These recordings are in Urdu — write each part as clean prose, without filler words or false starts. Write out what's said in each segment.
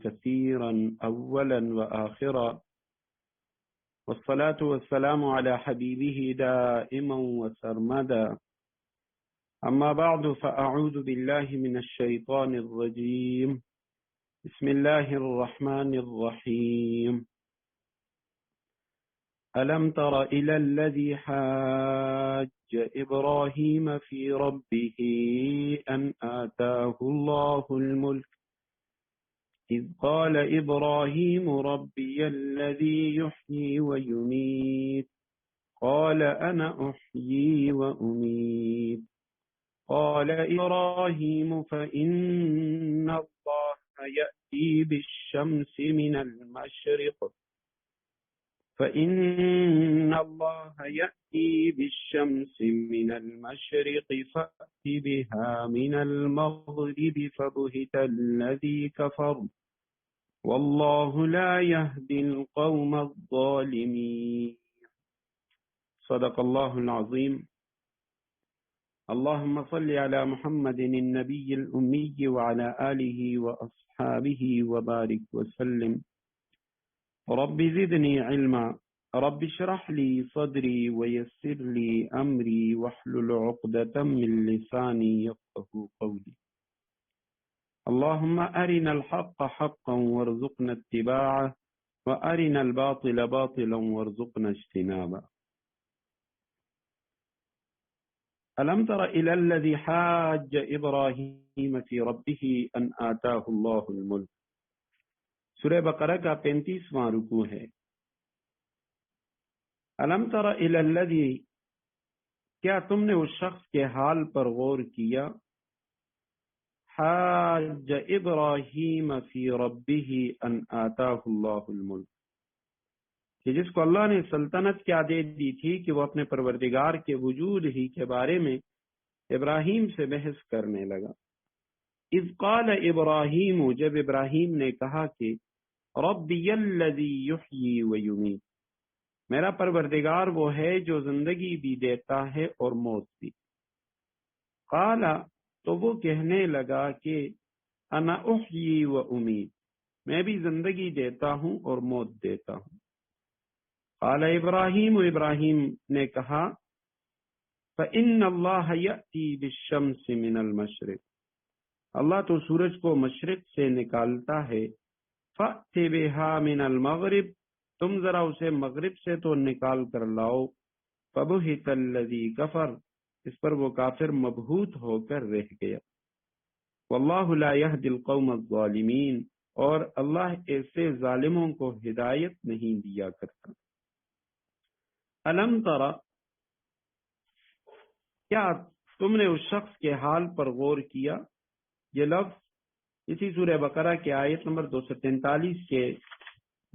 كثيرا أولا وآخرا، والصلاة والسلام على حبيبه دائما وسرمدا. أما بعد، فأعوذ بالله من الشيطان الرجيم. بسم الله الرحمن الرحيم. ألم تر إلى الذي حاج إبراهيم في ربه أن آتاه الله الملك إذ قال إبراهيم ربي الذي يحيي ويميت قال أنا أحيي وأميت قال إبراهيم فإن الله يأتي بالشمس من المشرق فأت بها من المغرب فبهت الذي كفر والله لا يهدي القوم الظالمين. صدق الله العظيم. اللهم صل على محمد النبي الأمي وعلى آله وأصحابه وبارك وسلم. رب زدني علما، رب اشرح لي صدري ويسر لي أمري واحلل عقدة من لساني يفقهوا قولي. اللهم أرنا الحق حقا وارزقنا اتباعه وأرنا الباطل باطلا وارزقنا اجتنابه. ألم تر إلى الذي حاج إبراهيم في ربه أن آتاه الله الملك. سورہ بقرہ کا 35واں رکوع ہے. الم تر الی الذی، کیا تم نے اس شخص کے حال پر غور کیا، حاج ابراہیم فی ربہ ان آتاہ اللہ الملک، کہ جس کو اللہ نے سلطنت کیا دے دی تھی کہ وہ اپنے پروردگار کے وجود ہی کے بارے میں ابراہیم سے بحث کرنے لگا. اذ قال ابراہیم، جب ابراہیم نے کہا کہ ربی الذی یحیی و یمیت، میرا پروردگار وہ ہے جو زندگی بھی دیتا ہے اور موت بھی. قال، تو وہ کہنے لگا کہ انا احیی و امیت، میں بھی زندگی دیتا ہوں اور موت دیتا ہوں. قال ابراہیم، ابراہیم نے کہا فإن اللہ یأتی بالشمس من المشرق، اللہ تو سورج کو مشرق سے نکالتا ہے. فأت بها من المغرب، تم ذرا اسے مغرب سے تو نکال کر لاؤ. فبہت الذی کفر، اس پر وہ کافر مبہوت ہو کر رہ گیا. واللہ لا یہدی القوم الظالمین، اور اللہ ایسے ظالموں کو ہدایت نہیں دیا کرتا. الم تر، کیا تم نے اس شخص کے حال پر غور کیا. یہ لفظ اسی سورہ بقرہ کے آیت نمبر 243 کے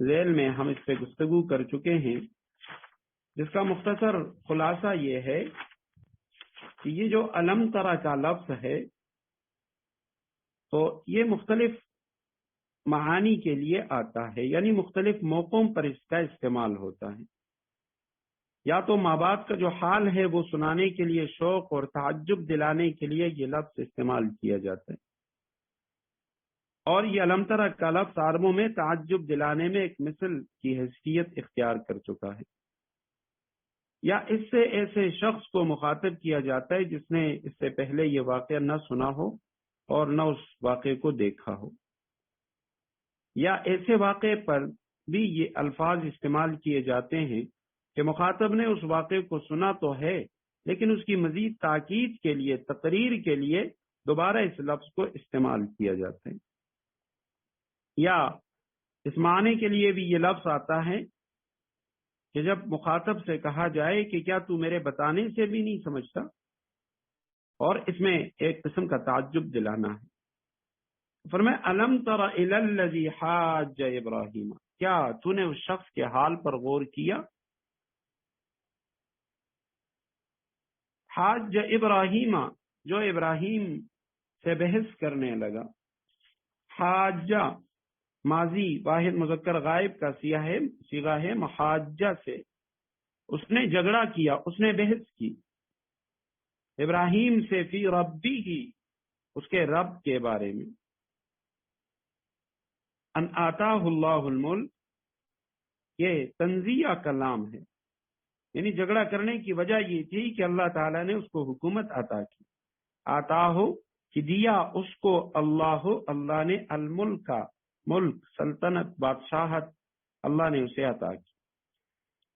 ذیل میں ہم اس پہ گفتگو کر چکے ہیں، جس کا مختصر خلاصہ یہ ہے کہ یہ جو الم ترا کا لفظ ہے تو یہ مختلف معانی کے لیے آتا ہے، یعنی مختلف موقعوں پر اس کا استعمال ہوتا ہے. یا تو ماں باپ کا جو حال ہے وہ سنانے کے لیے، شوق اور تعجب دلانے کے لیے یہ لفظ استعمال کیا جاتا ہے، اور یہ الم ترا کا لفظ عربوں میں تعجب دلانے میں ایک مثل کی حیثیت اختیار کر چکا ہے. یا اس سے ایسے شخص کو مخاطب کیا جاتا ہے جس نے اس سے پہلے یہ واقعہ نہ سنا ہو اور نہ اس واقعے کو دیکھا ہو. یا ایسے واقعے پر بھی یہ الفاظ استعمال کیے جاتے ہیں کہ مخاطب نے اس واقعے کو سنا تو ہے، لیکن اس کی مزید تاکید کے لیے، تقریر کے لیے دوبارہ اس لفظ کو استعمال کیا جاتا ہے. یا اس معنی کے لیے بھی یہ لفظ آتا ہے کہ جب مخاطب سے کہا جائے کہ کیا تو میرے بتانے سے بھی نہیں سمجھتا، اور اس میں ایک قسم کا تعجب دلانا ہے. فرمایا الم تر الی الذی حاج ابراہیم، کیا تو نے اس شخص کے حال پر غور کیا. حاج ابراہیم، جو ابراہیم سے بحث کرنے لگا. حاجہ ماضی واحد مذکر غائب کا صیغہ ہے محاجہ سے. اس نے جھگڑا کیا، اس نے بحث کی ابراہیم سے فی ربی ہی، اس کے رب کے بارے میں. ان آتاہ اللہ الملک، یہ تنزیہ کلام ہے، یعنی جھگڑا کرنے کی وجہ یہ تھی کہ اللہ تعالیٰ نے اس کو حکومت عطا کی. آتاہ کہ دیا اس کو، اللہ نے الملک کا، ملک، سلطنت، بادشاہت اللہ نے اسے عطا کی.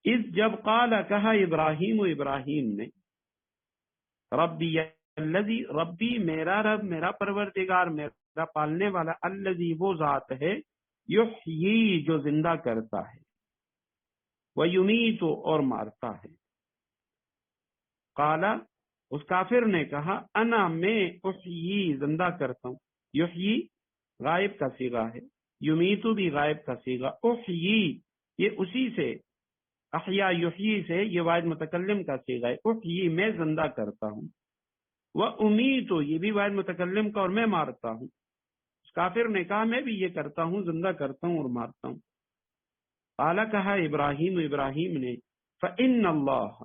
اس جب قال کہا ابراہیم نے، ربی الذی، ربی میرا رب، میرا پروردگار، میرا پالنے والا، الذی وہ ذات ہے، یحیی جو زندہ کرتا ہے، ویمیت اور مارتا ہے. قال اس کافر نے کہا، انا میں احیی زندہ کرتا ہوں. یحیی غائب کا صیغہ ہے، یمیت بھی غائب کا صیغہ، احیی یہ اسی سے، احیا یحیی سے یہ واحد متکلم کا صیغہ ہے. احیی میں زندہ کرتا ہوں، وامیت یہ بھی واحد متکلم کا، اور میں مارتا ہوں. اس کافر نے کہا میں بھی یہ کرتا ہوں، زندہ کرتا ہوں اور مارتا ہوں. قال کہا ابراہیم نے، فإن اللہ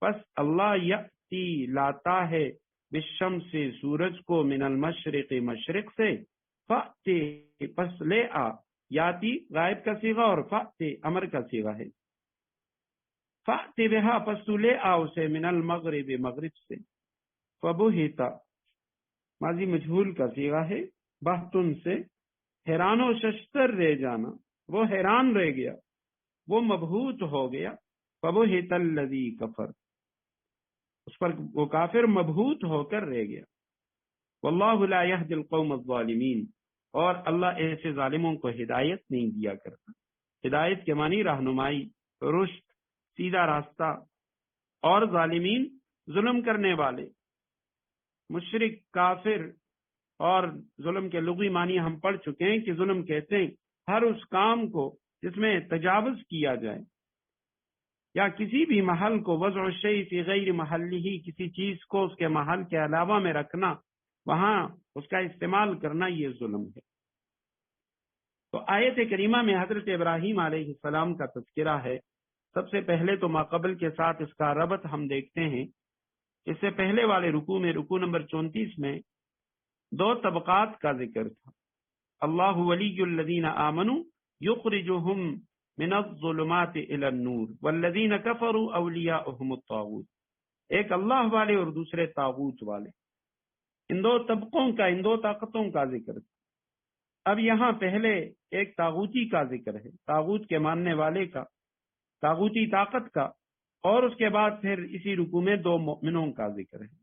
پس اللہ یأتی لاتا ہے، بالشمس سورج کو، من المشرق مشرق سے، فأتی پس لے آ، یاتی غائب کا صیغہ اور فأتی امر کا صیغہ ہے. فأتی بہا پس تو لے آ اسے، من المغرب مغرب سے. فبہتا ماضی مجہول کا صیغہ ہے، بہتن سے حیران و ششتر رہ جانا، وہ حیران رہ گیا، وہ مبہوت ہو گیا. فبہت الذی کفر اس پر وہ کافر مبہوت ہو کر رہ گیا. واللہ لا یہدی القوم الظالمین اور اللہ ایسے ظالموں کو ہدایت نہیں دیا کرتا. ہدایت کے معنی رہنمائی، رشد، سیدھا راستہ. اور ظالمین ظلم کرنے والے، مشرک، کافر. اور ظلم کے لغوی معنی ہم پڑھ چکے ہیں کہ ظلم کہتے ہیں ہر اس کام کو جس میں تجاوز کیا جائے، یا کسی بھی محل کو، وضع الشیء فی غیر محلہ، کسی چیز کو اس کے محل کے علاوہ میں رکھنا، وہاں اس کا استعمال کرنا، یہ ظلم ہے. تو آیت کریمہ میں حضرت ابراہیم علیہ السلام کا تذکرہ ہے. سب سے پہلے تو ماقبل کے ساتھ اس کا ربط ہم دیکھتے ہیں. اس سے پہلے والے رکوع میں، رکوع نمبر 34 میں 2 طبقات کا ذکر تھا. اللہ ولی الذین آمنوا یخرجہم من الظلمات الی النور والذین کفروا اولیاؤہم الطاغوت. ایک اللہ والے اور دوسرے طاغوت والے. ان 2 طبقوں کا، ان 2 طاقتوں کا ذکر تھا. اب یہاں پہلے ایک طاغوتی کا ذکر ہے، طاغوت کے ماننے والے کا، طاغوتی طاقت کا، اور اس کے بعد پھر اسی رکوع میں 2 مؤمنوں کا ذکر ہے.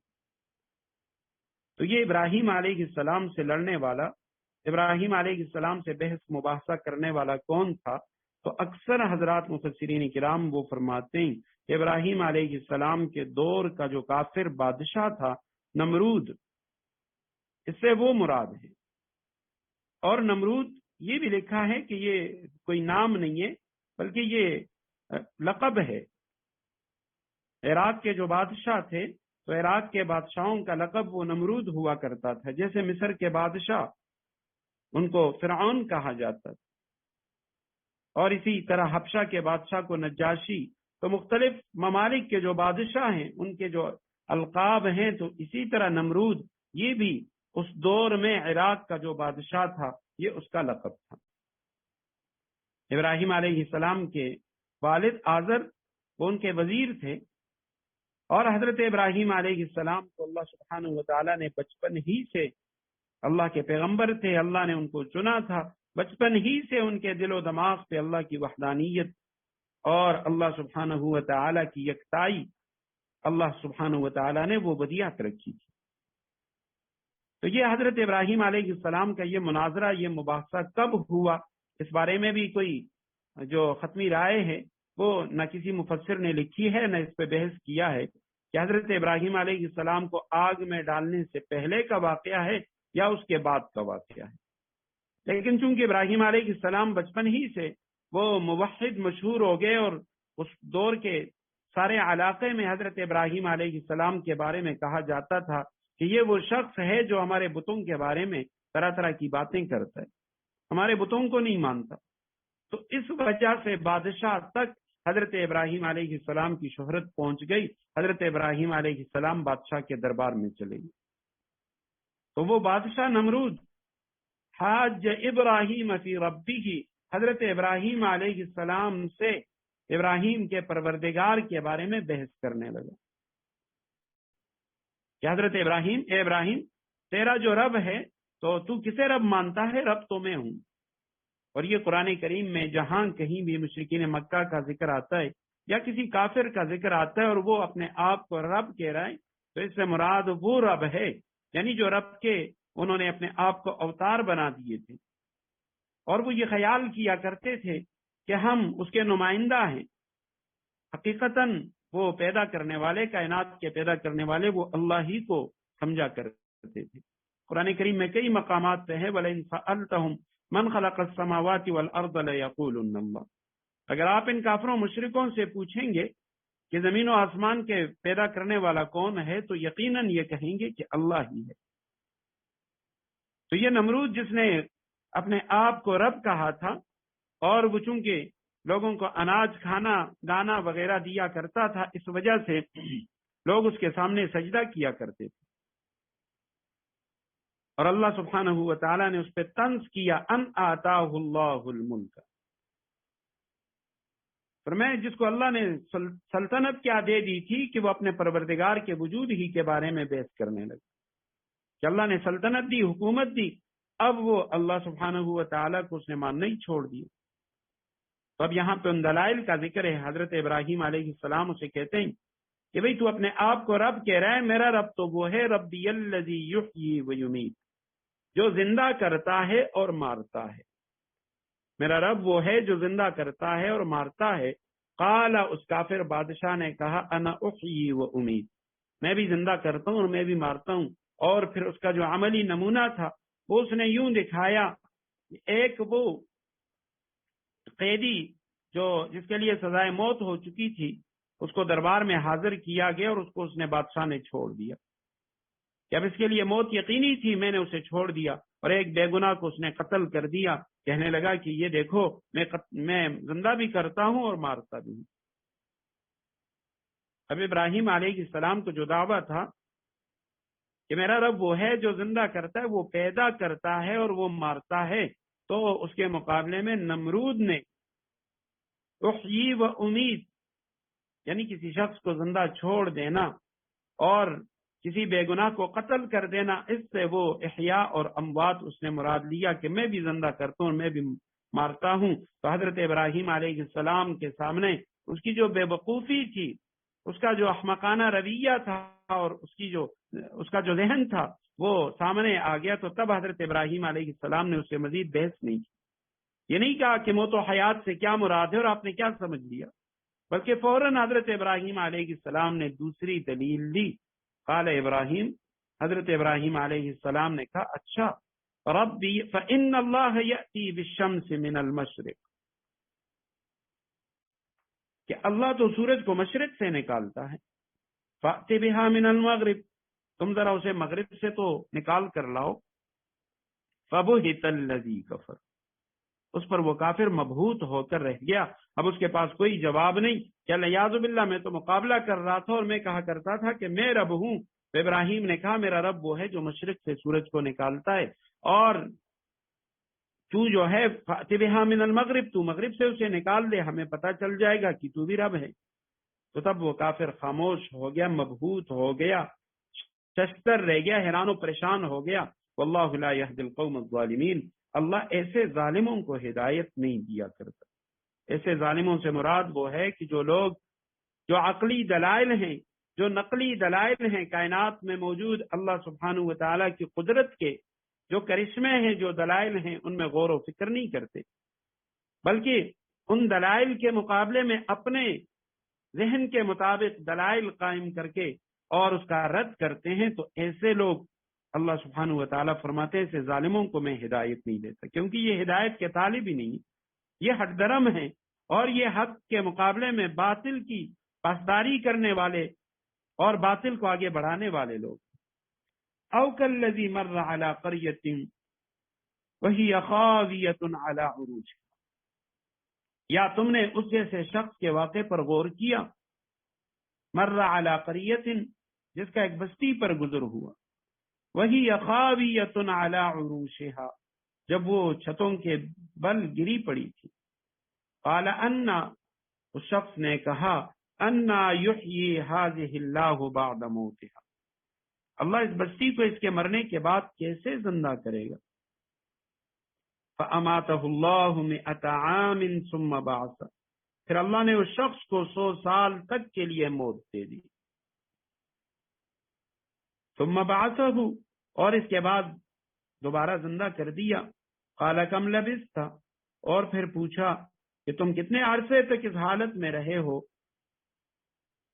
تو یہ ابراہیم علیہ السلام سے لڑنے والا، ابراہیم علیہ السلام سے بحث مباحثہ کرنے والا کون تھا؟ تو اکثر حضرات مفسرین کرام وہ فرماتے ہیں کہ ابراہیم علیہ السلام کے دور کا جو کافر بادشاہ تھا نمرود، اس سے وہ مراد ہے. اور نمرود یہ بھی لکھا ہے کہ یہ کوئی نام نہیں ہے بلکہ یہ لقب ہے. عراق کے جو بادشاہ تھے تو عراق کے بادشاہوں کا لقب وہ نمرود ہوا کرتا تھا. جیسے مصر کے بادشاہ ان کو فرعون کہا جاتا تھا، اور اسی طرح حبشہ کے بادشاہ کو نجاشی. تو مختلف ممالک کے جو بادشاہ ہیں ان کے جو القاب ہیں، تو اسی طرح نمرود یہ بھی اس دور میں عراق کا جو بادشاہ تھا یہ اس کا لقب تھا. ابراہیم علیہ السلام کے والد آزر وہ ان کے وزیر تھے، اور حضرت ابراہیم علیہ السلام کو اللہ سبحانہ و تعالیٰ نے بچپن ہی سے، اللہ کے پیغمبر تھے، اللہ نے ان کو چنا تھا، بچپن ہی سے ان کے دل و دماغ پہ اللہ کی وحدانیت اور اللہ سبحانہ و تعالیٰ کی یکتائی، اللہ سبحانہ و تعالیٰ نے وہ بدیات رکھی تھی. تو یہ حضرت ابراہیم علیہ السلام کا یہ مناظرہ، یہ مباحثہ کب ہوا، اس بارے میں بھی کوئی جو ختمی رائے ہے وہ نہ کسی مفسر نے لکھی ہے، نہ اس پہ بحث کیا ہے کہ حضرت ابراہیم علیہ السلام کو آگ میں ڈالنے سے پہلے کا واقعہ ہے یا اس کے بعد کا واقعہ ہے. لیکن چونکہ ابراہیم علیہ السلام بچپن ہی سے وہ موحد مشہور ہو گئے، اور اس دور کے سارے علاقے میں حضرت ابراہیم علیہ السلام کے بارے میں کہا جاتا تھا کہ یہ وہ شخص ہے جو ہمارے بتوں کے بارے میں طرح طرح کی باتیں کرتا ہے، ہمارے بتوں کو نہیں مانتا. تو اس وجہ سے بادشاہ تک حضرت ابراہیم علیہ السلام کی شہرت پہنچ گئی. حضرت ابراہیم علیہ السلام بادشاہ کے دربار میں چلے گئے. تو وہ بادشاہ نمرود حاج ابراہیم فی ربہ، حضرت ابراہیم علیہ السلام سے ابراہیم کے پروردگار کے بارے میں بحث کرنے لگا کہ حضرت ابراہیم، اے ابراہیم، تیرا جو رب ہے تو کسے رب مانتا ہے؟ رب تو میں ہوں۔ اور یہ قرآن کریم میں جہاں کہیں بھی مشرکین مکہ کا ذکر آتا ہے یا کسی کافر کا ذکر آتا ہے اور وہ اپنے آپ کو رب کہہ رہا ہے، تو اس سے مراد وہ رب ہے، یعنی جو رب کے انہوں نے اپنے آپ کو اوتار بنا دیے تھے اور وہ یہ خیال کیا کرتے تھے کہ ہم اس کے نمائندہ ہیں۔ حقیقتاً وہ پیدا کرنے والے، کائنات کے پیدا کرنے والے، وہ اللہ ہی کو سمجھا کرتے تھے۔ قرآن کریم میں کئی مقامات پہ ہے وَلَئِن سَأَلْتَهُمْ مَنْ خَلَقَ السَّمَاوَاتِ وَالْأَرْضَ لَيَقُولُنَّ اللَّهُ، اگر آپ ان کافروں مشرکوں سے پوچھیں گے کہ زمین و آسمان کے پیدا کرنے والا کون ہے، تو یقیناً یہ کہیں گے کہ اللہ ہی ہے۔ تو یہ نمرود جس نے اپنے آپ کو رب کہا تھا، اور وہ چونکہ لوگوں کو اناج، کھانا، دانا وغیرہ دیا کرتا تھا، اس وجہ سے لوگ اس کے سامنے سجدہ کیا کرتے تھے، اور اللہ سبحانہ و تعالیٰ نے اس پہ طنز کیا، ان آتاہ اللہ الملک، فرمایا جس کو اللہ نے سلطنت کیا دے دی تھی کہ وہ اپنے پروردگار کے وجود ہی کے بارے میں بحث کرنے لگا کہ اللہ نے سلطنت دی، حکومت دی، اب وہ اللہ سبحانہ و تعالیٰ کو اس نے ماننا ہی چھوڑ دیا۔ تو اب یہاں پہ ان دلائل کا ذکر ہے۔ حضرت ابراہیم علیہ السلام اسے کہتے ہیں کہ بھئی تو اپنے آپ کو رب کہہ رہا ہے، میرا رب تو وہ ہے ربی الذی یحیی و یمیت، جو زندہ کرتا ہے اور مارتا ہے۔ میرا رب وہ ہے جو زندہ کرتا ہے اور مارتا ہے۔ قال، اس کافر بادشاہ نے کہا، انا احیی و امیت، میں بھی زندہ کرتا ہوں اور میں بھی مارتا ہوں۔ اور پھر اس کا جو عملی نمونہ تھا وہ اس نے یوں دکھایا، ایک وہ قیدی جس کے لیے سزائے موت ہو چکی تھی، اس کو دربار میں حاضر کیا گیا اور اس نے بادشاہ نے چھوڑ دیا کہ اب اس کے لیے موت یقینی تھی، میں نے اسے چھوڑ دیا۔ اور ایک بے گناہ کو اس نے قتل کر دیا، کہنے لگا کہ یہ دیکھو میں زندہ بھی کرتا ہوں اور مارتا بھی ہوں۔ اب ابراہیم علیہ السلام کو جو دعویٰ تھا کہ میرا رب وہ ہے جو زندہ کرتا ہے، وہ پیدا کرتا ہے اور وہ مارتا ہے، تو اس کے مقابلے میں نمرود نے احیی و امید، یعنی کسی شخص کو زندہ چھوڑ دینا اور کسی بے گناہ کو قتل کر دینا، اس سے وہ احیاء اور اموات اس نے مراد لیا کہ میں بھی زندہ کرتا ہوں اور میں بھی مارتا ہوں۔ تو حضرت ابراہیم علیہ السلام کے سامنے اس کی جو بے وقوفی تھی، اس کا جو احمقانہ رویہ تھا اور اس کا جو ذہن تھا وہ سامنے آ گیا۔ تو تب حضرت ابراہیم علیہ السلام نے اس سے مزید بحث نہیں کی، یہ نہیں کہا کہ موت و حیات سے کیا مراد ہے اور آپ نے کیا سمجھ لیا، بلکہ فوراً حضرت ابراہیم علیہ السلام نے دوسری دلیل دی۔ قال ابراہیم، حضرت ابراہیم علیہ السلام نے کہا، اچھا ربی فإن اللہ یأتی بالشمس من المشرق، کہ اللہ تو سورج کو مشرق سے نکالتا ہے، فأت بها من المغرب، تم ذرا اسے مغرب سے تو نکال کر لاؤ۔ فبہت الذی کفر، اس پر وہ کافر مبہوت ہو کر رہ گیا، اب اس کے پاس کوئی جواب نہیں کہ الیاذ باللہ میں تو مقابلہ کر رہا تھا اور میں کہا کرتا تھا کہ میں رب ہوں۔ تو ابراہیم نے کہا میرا رب وہ ہے جو مشرق سے سورج کو نکالتا ہے، اور تو جو ہے فأت بها من المغرب، تو مغرب سے اسے نکال دے، ہمیں پتہ چل جائے گا کہ تو بھی رب ہے۔ تو تب وہ کافر خاموش ہو گیا، مبہوت ہو گیا، ششتر رہ گیا، حیران و پریشان ہو گیا۔ واللہ لا یہدی القوم الظالمین، اللہ ایسے ظالموں کو ہدایت نہیں دیا کرتا۔ ایسے ظالموں سے مراد وہ ہے کہ جو لوگ جو عقلی دلائل ہیں، جو نقلی دلائل ہیں، کائنات میں موجود اللہ سبحانہ و تعالیٰ کی قدرت کے جو کرشمے ہیں، جو دلائل ہیں، ان میں غور و فکر نہیں کرتے، بلکہ ان دلائل کے مقابلے میں اپنے ذہن کے مطابق دلائل قائم کر کے اور اس کا رد کرتے ہیں۔ تو ایسے لوگ اللہ سبحانہ و تعالیٰ فرماتے ہیں ایسے ظالموں کو میں ہدایت نہیں دیتا، کیونکہ یہ ہدایت کے طالب ہی نہیں، یہ حق درم ہیں، اور یہ حق کے مقابلے میں باطل کی پاسداری کرنے والے اور باطل کو آگے بڑھانے والے لوگ۔ او کالذی مر علی قریۃ وہی خاویۃ علی عروشہا، یا تم نے اس جیسے شخص کے واقعے پر غور کیا، مر علی قریۃ، جس کا ایک بستی پر گزر ہوا، وہی خاویۃ علی عروشہا، جب وہ چھتوں کے بل گری پڑی تھی. قال انا، اس شخص نے کہا، انا یحیی ہذہ اللہ بعد موتها، اللہ اس بستی کو اس کے مرنے کے بعد کیسے زندہ کرے گا. فاماتہ اللہ 100 عام ثم بعث، پھر اللہ نے اس شخص کو 100 سال تک کے لیے موت دے دی. ثم بعثہ، اور اس کے بعد دوبارہ زندہ کر دیا. قال کم لبثت، اور پھر پوچھا کہ تم کتنے عرصے تک اس حالت میں رہے ہو.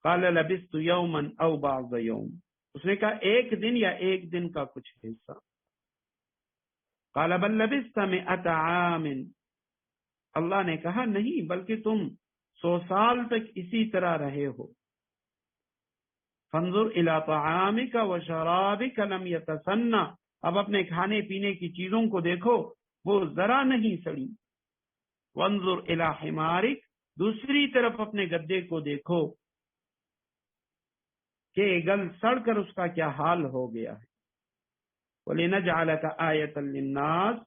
قال لبثت یوما او بعض یوم، اس نے کہا ایک دن یا ایک دن کا کچھ حصہ. قال بل لبثت 100 عام، اللہ نے کہا نہیں بلکہ تم 100 سال تک اسی طرح رہے ہو. فانظر الى طعامك وشرابك لم يتسنى، اب اپنے کھانے پینے کی چیزوں کو دیکھو وہ ذرا نہیں سڑی. وانظر الى حمارك، دوسری طرف اپنے گدے کو دیکھو کہ گل سڑ کر اس کا کیا حال ہو گیا ہے. وَلِنَجْعَلَكَ آیَةً لِلنَّاسِ،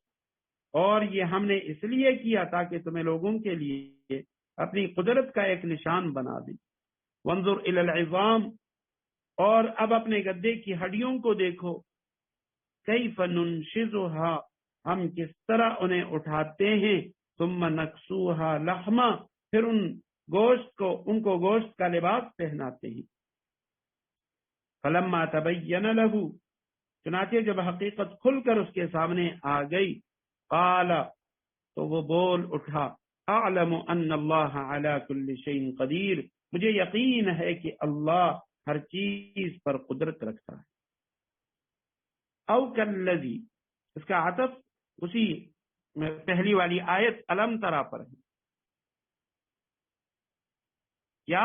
اور یہ ہم نے اس لیے کیا تاکہ تمہیں لوگوں کے لیے اپنی قدرت کا ایک نشان بنا دیں. وانظر الی العظام، اور اب اپنے گدے کی ہڈیوں کو دیکھو. کیف ننشزها، ہم کس طرح انہیں اٹھاتے ہیں. ثم نکسوها لحما، پھر ان کو گوشت کا لباس پہناتے ہیں. فلما تبین له، چنانچہ جب حقیقت کھل کر اس کے سامنے آ گئی، قال، تو وہ بول اٹھا، اعلم ان اللہ علی کل شیء قدیر، مجھے یقین ہے کہ اللہ ہر چیز پر قدرت رکھتا ہے. او کالذی، اس کا عطف اسی پہلی والی آیت الم ترا پر ہے. کیا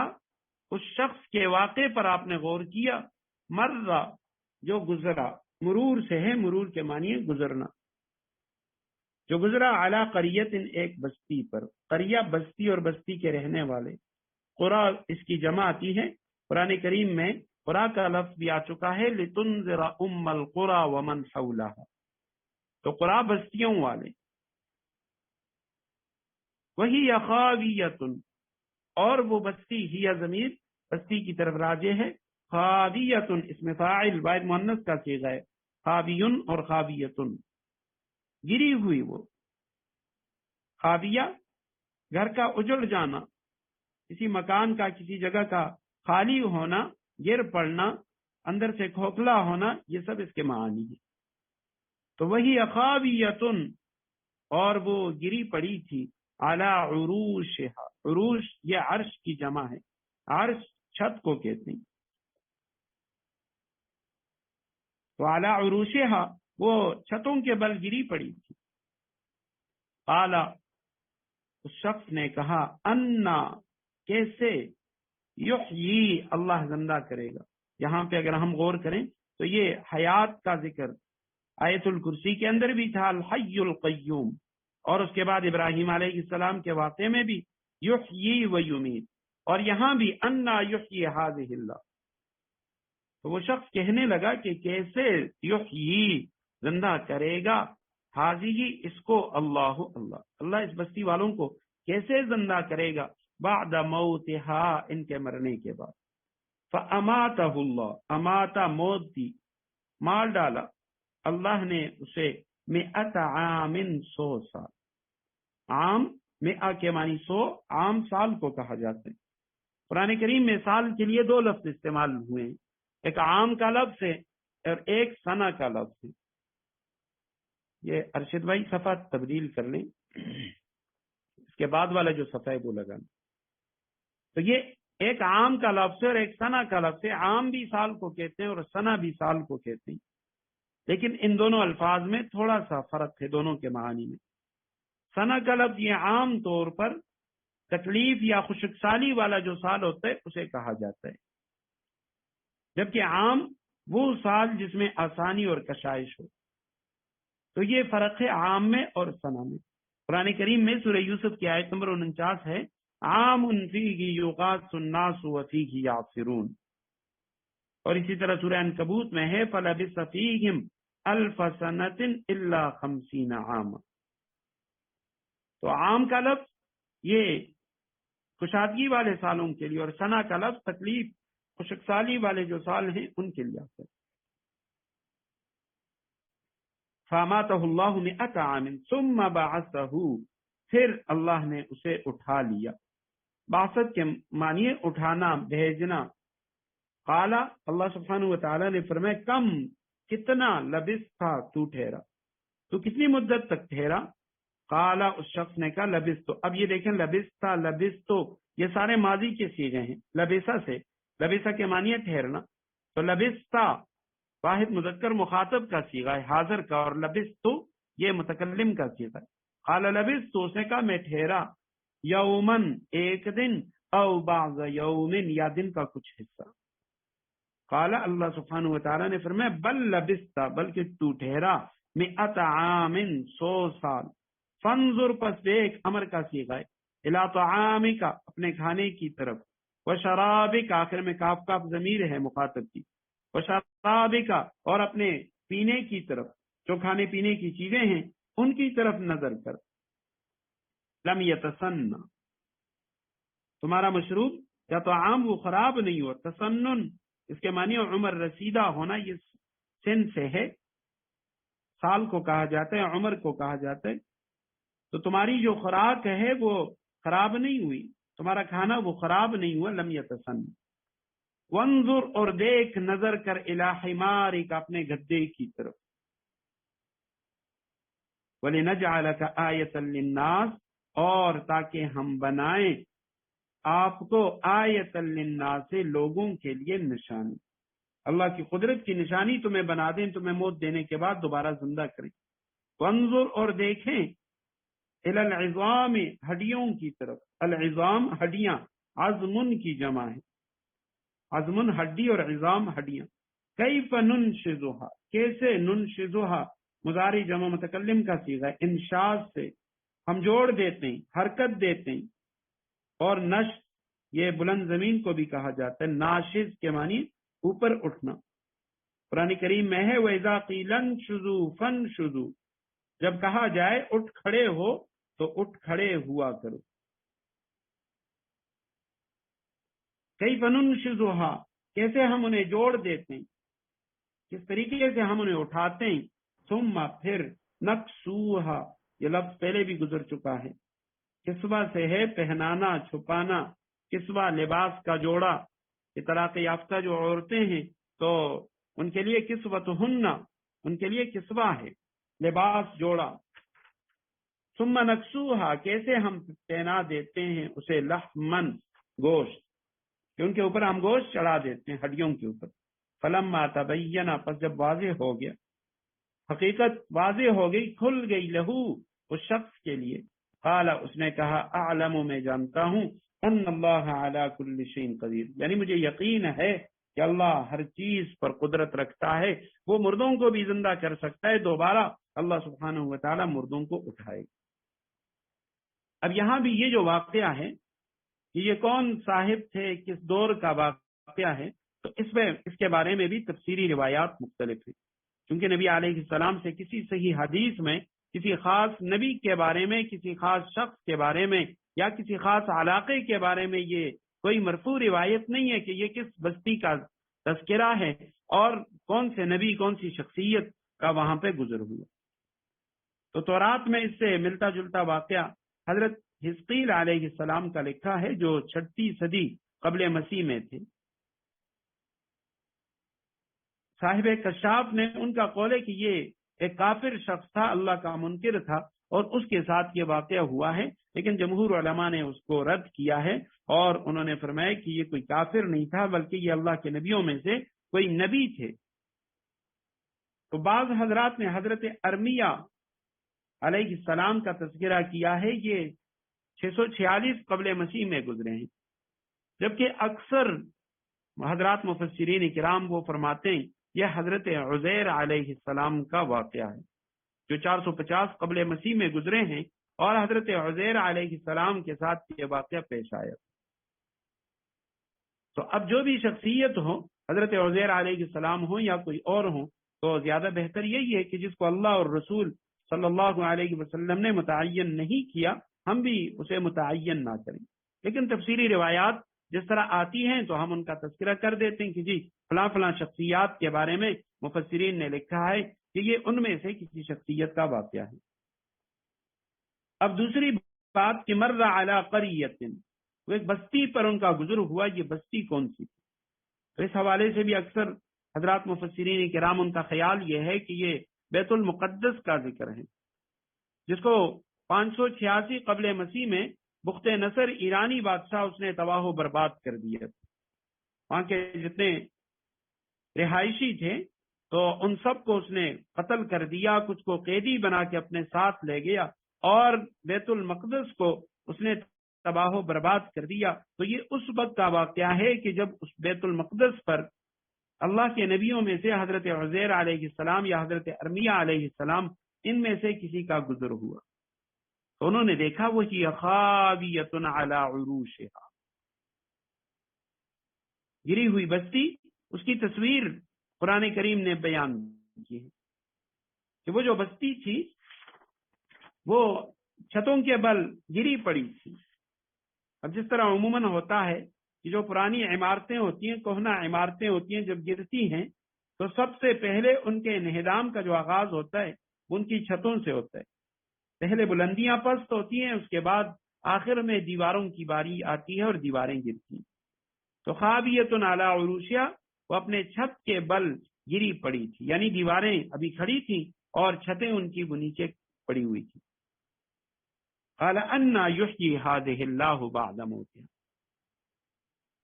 اس شخص کے واقعے پر آپ نے غور کیا؟ مرہ، جو گزرا، مرور سے ہے، مرور کے معنی ہے گزرنا، جو گزرا علی قریت، ایک بستی پر. قریہ بستی اور بستی کے رہنے والے. قرا اس کی جمع آتی ہے. قرآن کریم میں قرا کا لفظ بھی آ چکا ہے، لتنذر ام القرى ومن حولها، تو قرا بستیوں والے. وہی خاویۃ، اور وہ بستی، ہی ضمیر بستی کی طرف راجع ہے. خاویۃ اس میں فاعل واحد مؤنث کا صیغہ ہے. خاویٌ اور خاویۃ، گری ہوئی وہ. خاویہ گھر کا اجڑ جانا، کسی مکان کا، کسی جگہ کا خالی ہونا، گر پڑنا، اندر سے کھوکھلا ہونا، یہ سب اس کے معنی ہے. تو وہی خاویۃ، اور وہ گری پڑی تھی، علی عروشها، عروش یہ عرش کی جمع ہے، عرش چھت کو کہتے ہیں. تو علی عروشها، وہ چھتوں کے بل گری پڑی تھی. قال، اس شخص نے کہا، انا، کیسے، یحیی، اللہ زندہ کرے گا. یہاں پہ اگر ہم غور کریں تو یہ حیات کا ذکر آیت الکرسی کے اندر بھی تھا، الحی القیوم، اور اس کے بعد ابراہیم علیہ السلام کے واقعے میں بھی یحیی و یمیت، اور یہاں بھی انا یحیی ہذہ اللہ. تو وہ شخص کہنے لگا کہ کیسے یحیی، زندہ کرے گا، ہذہ، اس کو، اللہ، اللہ اس بستی والوں کو کیسے زندہ کرے گا، بعد موتها، ان کے مرنے کے بعد. فاماتہ اللہ، اماتا، موت دی، مار ڈالا اللہ نے اسے، 100 عام، 100 سال. عام 100 کے معنی 100، عام سال کو کہا جاتا ہے. قرآن کریم میں سال کے لیے 2 لفظ استعمال ہوئے ہیں، ایک عام کا لفظ ہے اور ایک سنہ کا لفظ ہے. یہ ارشد بھائی صفحہ تبدیل کر لیں، اس کے بعد والا جو صفحہ ہے وہ لگانا. تو یہ ایک عام کا لفظ ہے اور ایک سنہ کا لفظ ہے. عام بھی سال کو کہتے ہیں اور سنہ بھی سال کو کہتے ہیں، لیکن ان دونوں الفاظ میں تھوڑا سا فرق ہے دونوں کے معنی میں. سنہ کا لفظ یہ عام طور پر تکلیف یا خشک سالی والا جو سال ہوتا ہے اسے کہا جاتا ہے، جبکہ عام وہ سال جس میں آسانی اور کشائش ہو. تو یہ فرق ہے عام میں اور سنہ میں. قرآن کریم میں سورہ یوسف کی آیت نمبر 49 ہے، عام فیہ یغاث الناس وفیہ یعصرون. اور اسی طرح سورہ عنکبوت میں ہے، فلبث فیہم الف سنۃ الا 50 عاما. تو عام کا لفظ یہ کشادگی والے سالوں کے لیے، اور سنا کا لفظ تکلیف خشکسالی والے جو سال ہیں ان کے لیے آتا ہے. فاماتہ اللہ 100 عام ثم بعثہ، پھر اللہ نے اسے اٹھا لیا. بعثت کے معنی اٹھانا، بھیجنا. قال، اللہ سبحانہ و تعالی نے فرمایا کم، کتنا، لبثت، تو ٹھہرا، تو کتنی مدت تک ٹھہرا. قال، اس شخص نے کہا لبثت. اب یہ دیکھیں لبثت، لبثت یہ سارے ماضی کے صیغے ہیں. لبثا سے، لبثا کے معنی ہے ٹھہرنا، تو لبثت واحد مذکر مخاطب کا صیغہ ہے حاضر کا، اور لبثت یہ متکلم کا صیغہ ہے. قال لبثت، اس نے کہا میں ٹھہرا، یومن ایک دن، او بعض یومن یا دن کا کچھ حصہ. قال، اللہ سبحانہ و تعالیٰ نے فرمایا بل لبثت، بلکہ تو ٹھہرا، 100 عام 100 سال. فانظر، پس دیکھ، امر کا صیغہ ہے، الی طعامک، اپنے کھانے کی طرف، وشرابک، آخر میں کاف کاف ضمیر ہے مخاطب کی، وشرابک، اور اپنے پینے کی طرف، جو کھانے پینے کی چیزیں ہیں ان کی طرف نظر کر. لم یتسنہ، تمہارا مشروب یا تو عام وہ خراب نہیں ہوا. تسنن اس کے معنی عمر رسیدہ ہونا، یہ سن سے ہے، سال کو کہا جاتا ہے، عمر کو کہا جاتا ہے. تو تمہاری جو خوراک ہے وہ خراب نہیں ہوئی، تمہارا کھانا وہ خراب نہیں ہوا. لم یتسن. وانظر، اور دیکھ، نظر کر، الی حمارک، اپنے گدے کی طرف. وَلِنَجْعَلَكَ آیَةً لِلنَّاسِ، اور تاکہ ہم بنائیں آپ کو آیۃ للناس، لوگوں کے لیے نشانی. اللہ کی قدرت کی نشانی تمہیں بنا دیں، تمہیں موت دینے کے بعد دوبارہ زندہ کریں. وانظر، اور دیکھیں، الی العظام، ہڈیوں کی طرف. العظام ہڈیاں، عظم کی جمع ہے، عظم ہڈی اور عظام ہڈیاں. کیف ننشزھا، کیسے، ننشزھا مضارع جمع متکلم کا صیغہ ہے، انشاز سے ہم جوڑ دیتے ہیں، حرکت دیتے ہیں. اور نش یہ بلند زمین کو بھی کہا جاتا ہے. ناشز کے معنی اوپر اٹھنا. قرآن کریم میں ہے وَإِذَا قِيلَ انشُزُوا فَانشُزُوا، جب کہا جائے اٹھ کھڑے ہو تو اٹھ کھڑے ہوا کرو. کیف ننشزھا، کیسے ہم انہیں جوڑ دیتے ہیں، کس طریقے سے ہم انہیں اٹھاتے ہیں. ثم، پھر، نکسوہا، یہ لفظ پہلے بھی گزر چکا ہے. کسوہ سے ہے پہنانا، چھپانا. کسوہ لباس کا جوڑا. یہ طلاق یافتہ جو عورتیں ہیں تو ان کے لیے کسوتہن، ان کے لیے کسوہ ہے، لباس جوڑا. ثم نکسوہا، کیسے ہم پہنا دیتے ہیں اسے، لحمن، گوشت، کہ ان کے اوپر ہم گوشت چڑھا دیتے ہیں ہڈیوں کے اوپر. فلما تبین، پس جب واضح ہو گیا، حقیقت واضح ہو گئی، کھل گئی، لہو، اس شخص کے لیے. قال، اس نے کہا اعلم، میں جانتا ہوں، ان اللہ علی کل شیء قدیر، یعنی مجھے یقین ہے کہ اللہ ہر چیز پر قدرت رکھتا ہے. وہ مردوں کو بھی زندہ کر سکتا ہے، دوبارہ اللہ سبحانہ و تعالی مردوں کو اٹھائے. اب یہاں بھی یہ جو واقعہ ہے کہ یہ کون صاحب تھے، کس دور کا واقعہ ہے، تو اس کے بارے میں بھی تفسیری روایات مختلف ہیں. کیونکہ نبی علیہ السلام سے کسی صحیح حدیث میں کسی خاص نبی کے بارے میں، کسی خاص شخص کے بارے میں، یا کسی خاص علاقے کے بارے میں یہ کوئی مرفوع روایت نہیں ہے کہ یہ کس بستی کا تذکرہ ہے اور کون سے نبی، کون سی شخصیت کا وہاں پہ گزر ہوا. تو تورات میں اس سے ملتا جلتا واقعہ حضرت حزقیل علیہ السلام کا لکھا ہے، جو 6 صدی قبل مسیح میں تھے. صاحب کشاف نے ان کا قول ہے کہ یہ ایک کافر شخص تھا، اللہ کا منکر تھا، اور اس کے ساتھ یہ واقعہ ہوا ہے. لیکن جمہور علماء نے اس کو رد کیا ہے اور انہوں نے فرمایا کہ یہ کوئی کافر نہیں تھا، بلکہ یہ اللہ کے نبیوں میں سے کوئی نبی تھے. تو بعض حضرات نے حضرت ارمیہ علیہ السلام کا تذکرہ کیا ہے، یہ 646 قبل مسیح میں گزرے ہیں، جبکہ اکثر حضرات مفسرین کرام وہ فرماتے ہیں یہ حضرت عزیر علیہ السلام کا واقعہ ہے، جو 450 قبل مسیح میں گزرے ہیں، اور حضرت عزیر علیہ السلام کے ساتھ یہ واقعہ پیش آیا. تو اب جو بھی شخصیت ہو، حضرت عزیر علیہ السلام ہو یا کوئی اور ہو، تو زیادہ بہتر یہی ہے کہ جس کو اللہ اور رسول صلی اللہ علیہ وسلم نے متعین نہیں کیا ہم بھی اسے متعین نہ کریں. لیکن تفسیری روایات جس طرح آتی ہیں تو ہم ان کا تذکرہ کر دیتے ہیں کہ جی فلاں فلاں شخصیات کے بارے میں مفسرین نے لکھا ہے کہ یہ ان میں سے کسی شخصیت کا واقعہ ہے. اب دوسری بات کہ مر علی قریۃ، وہ ایک بستی پر ان کا گزر ہوا، یہ بستی کون سی تھی؟ تو اس حوالے سے بھی اکثر حضرات مفسرین کرام ان کا خیال یہ ہے کہ یہ بیت المقدس کا ذکر ہے، جس کو 586 قبل مسیح میں بخت نصر ایرانی بادشاہ اس نے تباہ و برباد کر دیا. وہاں کے جتنے رہائشی تھے تو ان سب کو اس نے قتل کر دیا، کچھ کو قیدی بنا کے اپنے ساتھ لے گیا اور بیت المقدس کو اس نے تباہ و برباد کر دیا. تو یہ اس وقت کا واقعہ ہے کہ جب اس بیت المقدس پر اللہ کے نبیوں میں سے حضرت عزیر علیہ السلام یا حضرت ارمیہ علیہ السلام ان میں سے کسی کا گزر ہوا. تو انہوں نے دیکھا وہ خاویۃ علی عروشہا، گری ہوئی بستی، اس کی تصویر قرآن کریم نے بیان کی ہے کہ وہ جو بستی تھی وہ چھتوں کے بل گری پڑی تھی. اب جس طرح عموماً ہوتا ہے کہ جو پرانی عمارتیں ہوتی ہیں، کہنہ عمارتیں ہوتی ہیں، جب گرتی ہیں تو سب سے پہلے ان کے انہدام کا جو آغاز ہوتا ہے ان کی چھتوں سے ہوتا ہے. پہلے بلندیاں پست ہوتی ہیں، اس کے بعد آخر میں دیواروں کی باری آتی ہے اور دیواریں گرتی ہیں. تو خاویۃ علی عروشہا، وہ اپنے چھت کے بل گری پڑی تھی، یعنی دیواریں ابھی کھڑی تھیں اور چھتیں ان کی وہ نیچے پڑی ہوئی تھی. قال انا یحیی ہذہ اللہ بعد موتہا،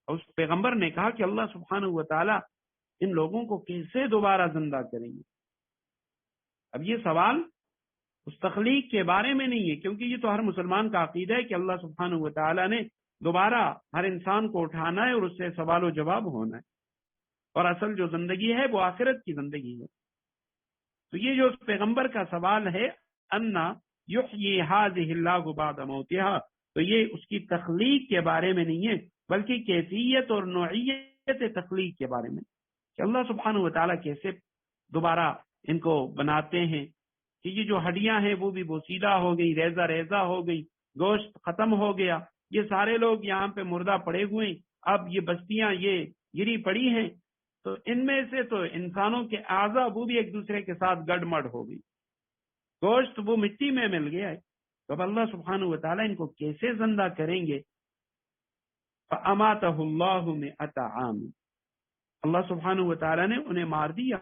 اس پیغمبر نے کہا کہ اللہ سبحانہ و تعالی ان لوگوں کو کیسے دوبارہ زندہ کریں گے. اب یہ سوال اس تخلیق کے بارے میں نہیں ہے، کیونکہ یہ تو ہر مسلمان کا عقیدہ ہے کہ اللہ سبحانہ و تعالی نے دوبارہ ہر انسان کو اٹھانا ہے اور اس سے سوال و جواب ہونا ہے، اور اصل جو زندگی ہے وہ آخرت کی زندگی ہے. تو یہ جو پیغمبر کا سوال ہے انا یحیی ہذہ اللہ بعد موتہا، تو یہ اس کی تخلیق کے بارے میں نہیں ہے بلکہ کیفیت اور نوعیت تخلیق کے بارے میں، کہ اللہ سبحانہ و تعالیٰ کیسے دوبارہ ان کو بناتے ہیں کہ یہ جو ہڈیاں ہیں وہ بھی بوسیدہ ہو گئی، ریزہ ریزہ ہو گئی، گوشت ختم ہو گیا، یہ سارے لوگ یہاں پہ مردہ پڑے ہوئے، اب یہ بستیاں یہ گری پڑی ہیں، تو ان میں سے تو انسانوں کے اعضاء وہ بھی ایک دوسرے کے ساتھ گڑ مڑ ہو گئی، گوشت وہ مٹی میں مل گیا ہے. تو اب اللہ سبحانہ و تعالیٰ ان کو کیسے زندہ کریں گے؟ فَأَمَاتَهُ اللَّهُ مِئَةَ عَامٍ، اللہ سبحانہ و تعالیٰ نے انہیں مار دیا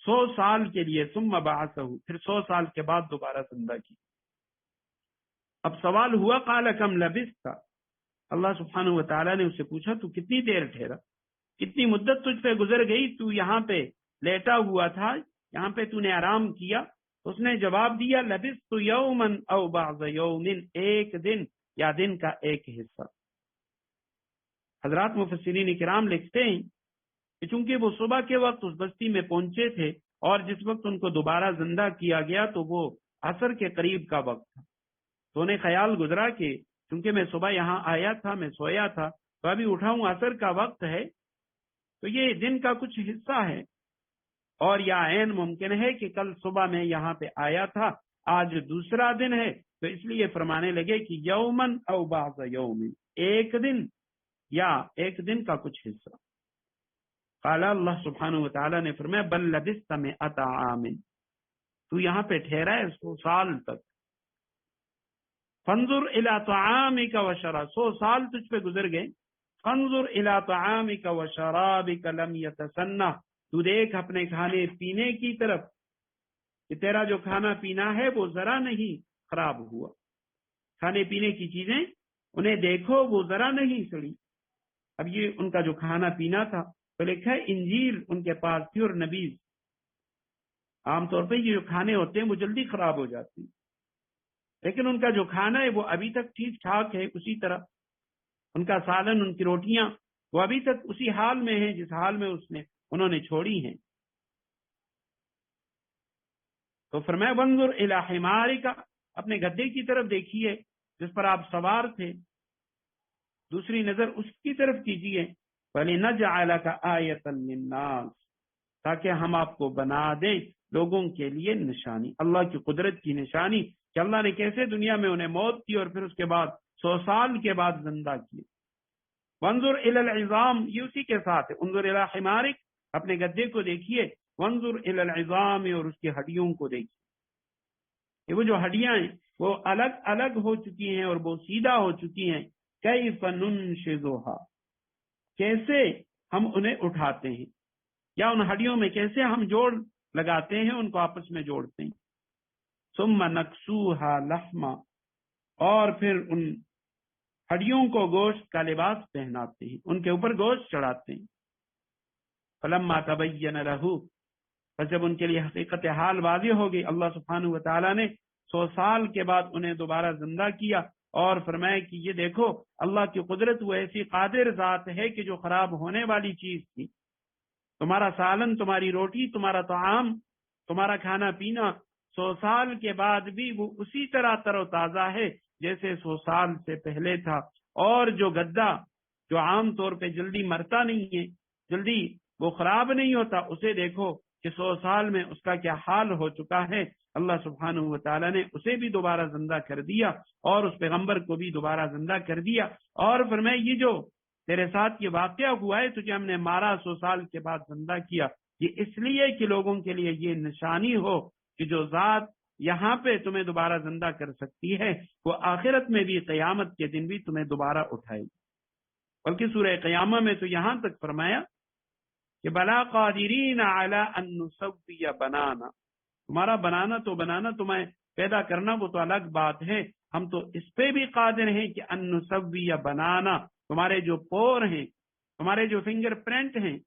100 سال کے لیے. ثم بعثه، پھر 100 سال کے بعد دوبارہ زندہ کی. اب سوال ہوا قال کم لبثت، اللہ سبحانہ و تعالیٰ نے اس سے پوچھا تو کتنی دیر ٹھہرا، کتنی مدت تجھ پہ گزر گئی، تو یہاں پہ لیٹا ہوا تھا، یہاں پہ تو نے آرام کیا. اس نے جواب دیا لبثت یوما او بعض یوم، ایک دن یا دن کا ایک حصہ. حضرات مفسرین کرام لکھتے ہیں کہ چونکہ وہ صبح کے وقت اس بستی میں پہنچے تھے اور جس وقت ان کو دوبارہ زندہ کیا گیا تو وہ عصر کے قریب کا وقت تھا، تو انہیں خیال گزرا کہ چونکہ میں صبح یہاں آیا تھا، میں سویا تھا، تو ابھی اٹھا ہوں، عصر کا وقت ہے، تو یہ دن کا کچھ حصہ ہے. اور یا عین ممکن ہے کہ کل صبح میں یہاں پہ آیا تھا، آج دوسرا دن ہے، تو اس لیے فرمانے لگے کہ یومن او بعض یوم، ایک دن یا ایک دن کا کچھ حصہ. قال اللہ سبحانہ و تعالیٰ نے فرمایا بل لبثت مئۃ عام، تو یہاں پہ ٹھہرا ہے 100 سال تک. فانظر الی طعامک وشرابک، 100 سال تجھ پہ گزر گئے. فانظر الی طعامک وشرابک لم یتسنہ، تو دیکھ اپنے کھانے پینے کی طرف کہ تیرا جو کھانا پینا ہے وہ ذرا نہیں خراب ہوا. کھانے پینے کی چیزیں انہیں دیکھو وہ ذرا نہیں سڑی. اب یہ ان کا جو کھانا پینا تھا تو لکھا ہے انجیل ان کے پاس تھی اور نبیز. عام طور پہ یہ جو کھانے ہوتے ہیں وہ جلدی خراب ہو جاتے ہیں، لیکن ان کا جو کھانا ہے وہ ابھی تک ٹھیک ٹھاک ہے. اسی طرح ان کا سالن، ان کی روٹیاں وہ ابھی تک اسی حال میں ہیں جس حال میں انہوں نے چھوڑی ہیں. تو فرمایا وانظر الی حمارک، اپنے گدھے کی طرف دیکھیے جس پر آپ سوار تھے، دوسری نظر اس کی طرف کیجیے. فلنجعلک آیۃ للناس، تاکہ ہم آپ کو بنا دیں لوگوں کے لیے نشانی، اللہ کی قدرت کی نشانی کہ اللہ نے کیسے دنیا میں انہیں موت دی اور پھر اس کے بعد 100 سال کے بعد زندہ کیے۔ وانظر الی العظام، یہ اسی کے ساتھ ہے، انظر الی حمارک، اپنے گدے کو دیکھیے، وانظر الی العظام، اور اس کی ہڈیوں کو دیکھیے، کہ وہ جو ہڈیاں ہیں وہ الگ الگ ہو چکی ہیں اور وہ سیدھا ہو چکی ہیں، کیف ننشزھا، کیسے ہم انہیں اٹھاتے ہیں، یا ان ہڈیوں میں کیسے ہم جوڑ لگاتے ہیں، ان کو آپس میں جوڑتے ہیں، ثم نکسوھا لحما، اور پھر ان ہڈیوں کو گوشت کا لباس پہناتے ہیں، ان کے اوپر گوشت چڑھاتے ہیں۔ فلما تبین لہ، پس جب ان کے لیے حقیقت حال واضح ہو گئی، اللہ سبحانہ و تعالیٰ نے 100 سال کے بعد انہیں دوبارہ زندہ کیا اور فرمایا کہ یہ دیکھو اللہ کی قدرت، وہ ایسی قادر ذات ہے کہ جو خراب ہونے والی چیز تھی، تمہارا سالن، تمہاری روٹی، تمہارا طعام، تمہارا کھانا پینا 100 سال کے بعد بھی وہ اسی طرح تر و تازہ ہے جیسے 100 سال سے پہلے تھا۔ اور جو گدا جو عام طور پہ جلدی مرتا نہیں ہے، جلدی وہ خراب نہیں ہوتا، اسے دیکھو کہ 100 سال میں اس کا کیا حال ہو چکا ہے۔ اللہ سبحانہ و تعالیٰ نے اسے بھی دوبارہ زندہ کر دیا اور اس پیغمبر کو بھی دوبارہ زندہ کر دیا، اور فرمایا یہ جو تیرے ساتھ یہ واقعہ ہوا ہے، تجھے ہم نے مارا، 100 سال کے بعد زندہ کیا، یہ اس لیے کہ لوگوں کے لیے یہ نشانی ہو کہ جو ذات یہاں پہ تمہیں دوبارہ زندہ کر سکتی ہے وہ آخرت میں بھی، قیامت کے دن بھی تمہیں دوبارہ اٹھائے گی۔ بلکہ سورہ قیامہ میں تو یہاں تک فرمایا کہ بلا قادرین علی ان نسوی بنانا، تمہارا بنانا تو بنانا، تمہیں پیدا کرنا وہ تو الگ بات ہے، ہم تو اس پہ بھی قادر ہیں کہ ان نسوی بنانا، تمہارے جو پور ہیں، تمہارے جو فنگر پرنٹ ہیں،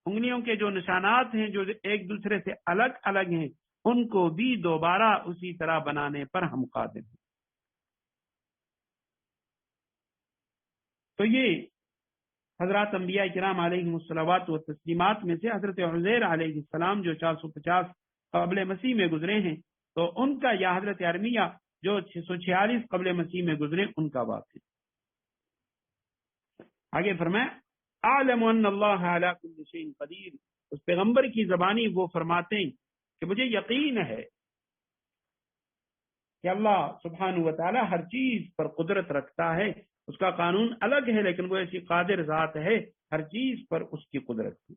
انگلیوں کے جو نشانات ہیں جو ایک دوسرے سے الگ الگ ہیں، ان کو بھی دوبارہ اسی طرح بنانے پر ہم قادر ہیں۔ تو یہ حضرات انبیاء کرام علیہم الصلوات و تسلیمات میں سے حضرت عزیر علیہ السلام جو 450 قبل مسیح میں گزرے ہیں، تو ان کا، یا حضرت ارمیہ جو 646 قبل مسیح میں گزرے، ان کا واقعہ۔ آگے فرمائے اعلم ان اللہ علی کل شیء قدیر، اس پیغمبر کی زبانی وہ فرماتے ہیں کہ مجھے یقین ہے کہ اللہ سبحانہ و تعالی ہر چیز پر قدرت رکھتا ہے، اس کا قانون الگ ہے لیکن وہ ایسی قادر ذات ہے، ہر چیز پر اس کی قدرت ہے۔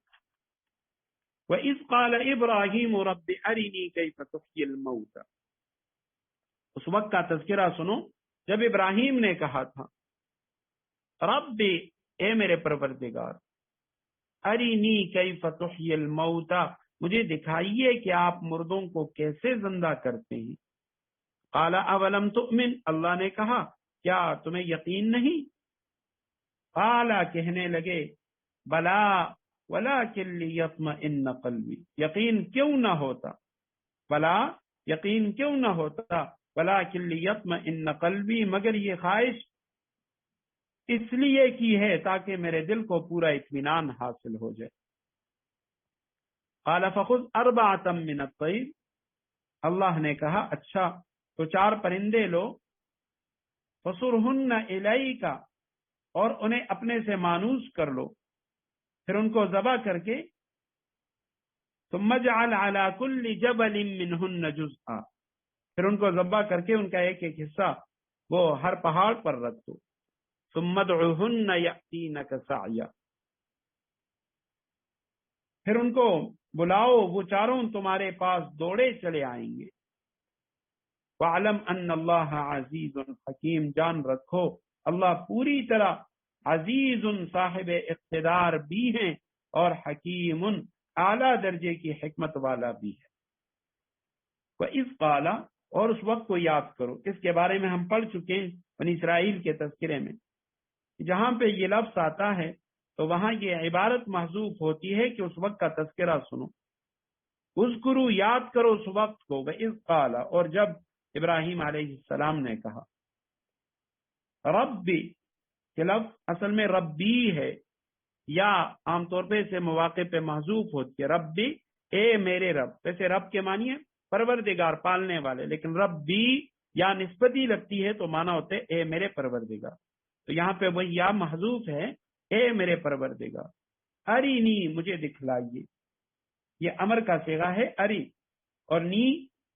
وَإِذْ قَالَ إِبْرَاهِيمُ رَبِّ أَرِنِي كَيْفَ تُحْيِي الْمَوْتَى، اس وقت کا تذکرہ سنو جب ابراہیم نے کہا تھا رب، اے میرے پروردگار، ارینی کیف تحیی الموتى، مجھے دکھائیے کہ آپ مردوں کو کیسے زندہ کرتے ہیں۔ قال اولم تؤمن، اللہ نے کہا کیا تمہیں یقین نہیں؟ قال، کہنے لگے بلا ولکن لیطمئن قلبی، یقین کیوں نہ ہوتا، بلا یقین کیوں نہ ہوتا، ولکن لیطمئن قلبی، مگر یہ خواہش اس لیے کی ہے تاکہ میرے دل کو پورا اطمینان حاصل ہو جائے۔ قال فخذ اربعۃ من الطیر، اللہ نے کہا اچھا تو 4 پرندے لو، فصرہن الیک، اور انہیں اپنے سے مانوس کر لو، پھر ان کو ذبح کر کے، ثم اجعل علی کل جبل منہن جزءا، پھر ان کو ذبح کر کے ان کا ایک ایک حصہ وہ ہر پہاڑ پر رکھ دو، ثم ادعوہن یأتینک سعیا، پھر ان کو بلاؤ، وہ چاروں تمہارے پاس دوڑے چلے آئیں گے۔ وَعْلَمْ أَنَّ اللَّهَ عَزِيزٌ حکیم، جان رکھو اللہ پوری طرح عزیز، صاحب اقتدار بھی ہیں، اور حکیم، اعلیٰ درجے کی حکمت والا بھی ہے۔ وَإِذْ قَالَ، اور اس وقت کو یاد کرو، اس کے بارے میں ہم پڑھ چکے ہیں بنی اسرائیل کے تذکرے میں، جہاں پہ یہ لفظ آتا ہے تو وہاں یہ عبارت محذوف ہوتی ہے کہ اس وقت کا تذکرہ سنو۔ اذکروا، یاد کرو اس وقت کو، وَإِذْ قَالَ، اور جب ابراہیم علیہ السلام نے کہا، ربی، کہ لفظ اصل میں ربی ہے، یا عام طور پہ اسے مواقع پہ محذوف ہوتی ہے، ربی، اے میرے رب، ویسے رب کے معنی ہے پروردگار، پالنے والے، لیکن ربی یا نسبتی لگتی ہے تو معنی ہوتے اے میرے پروردگار، تو یہاں پہ وہی یا محذوف ہے، اے میرے پروردگار، ارینی، مجھے دکھلائیے، یہ امر کا صیغہ ہے اری، اور نی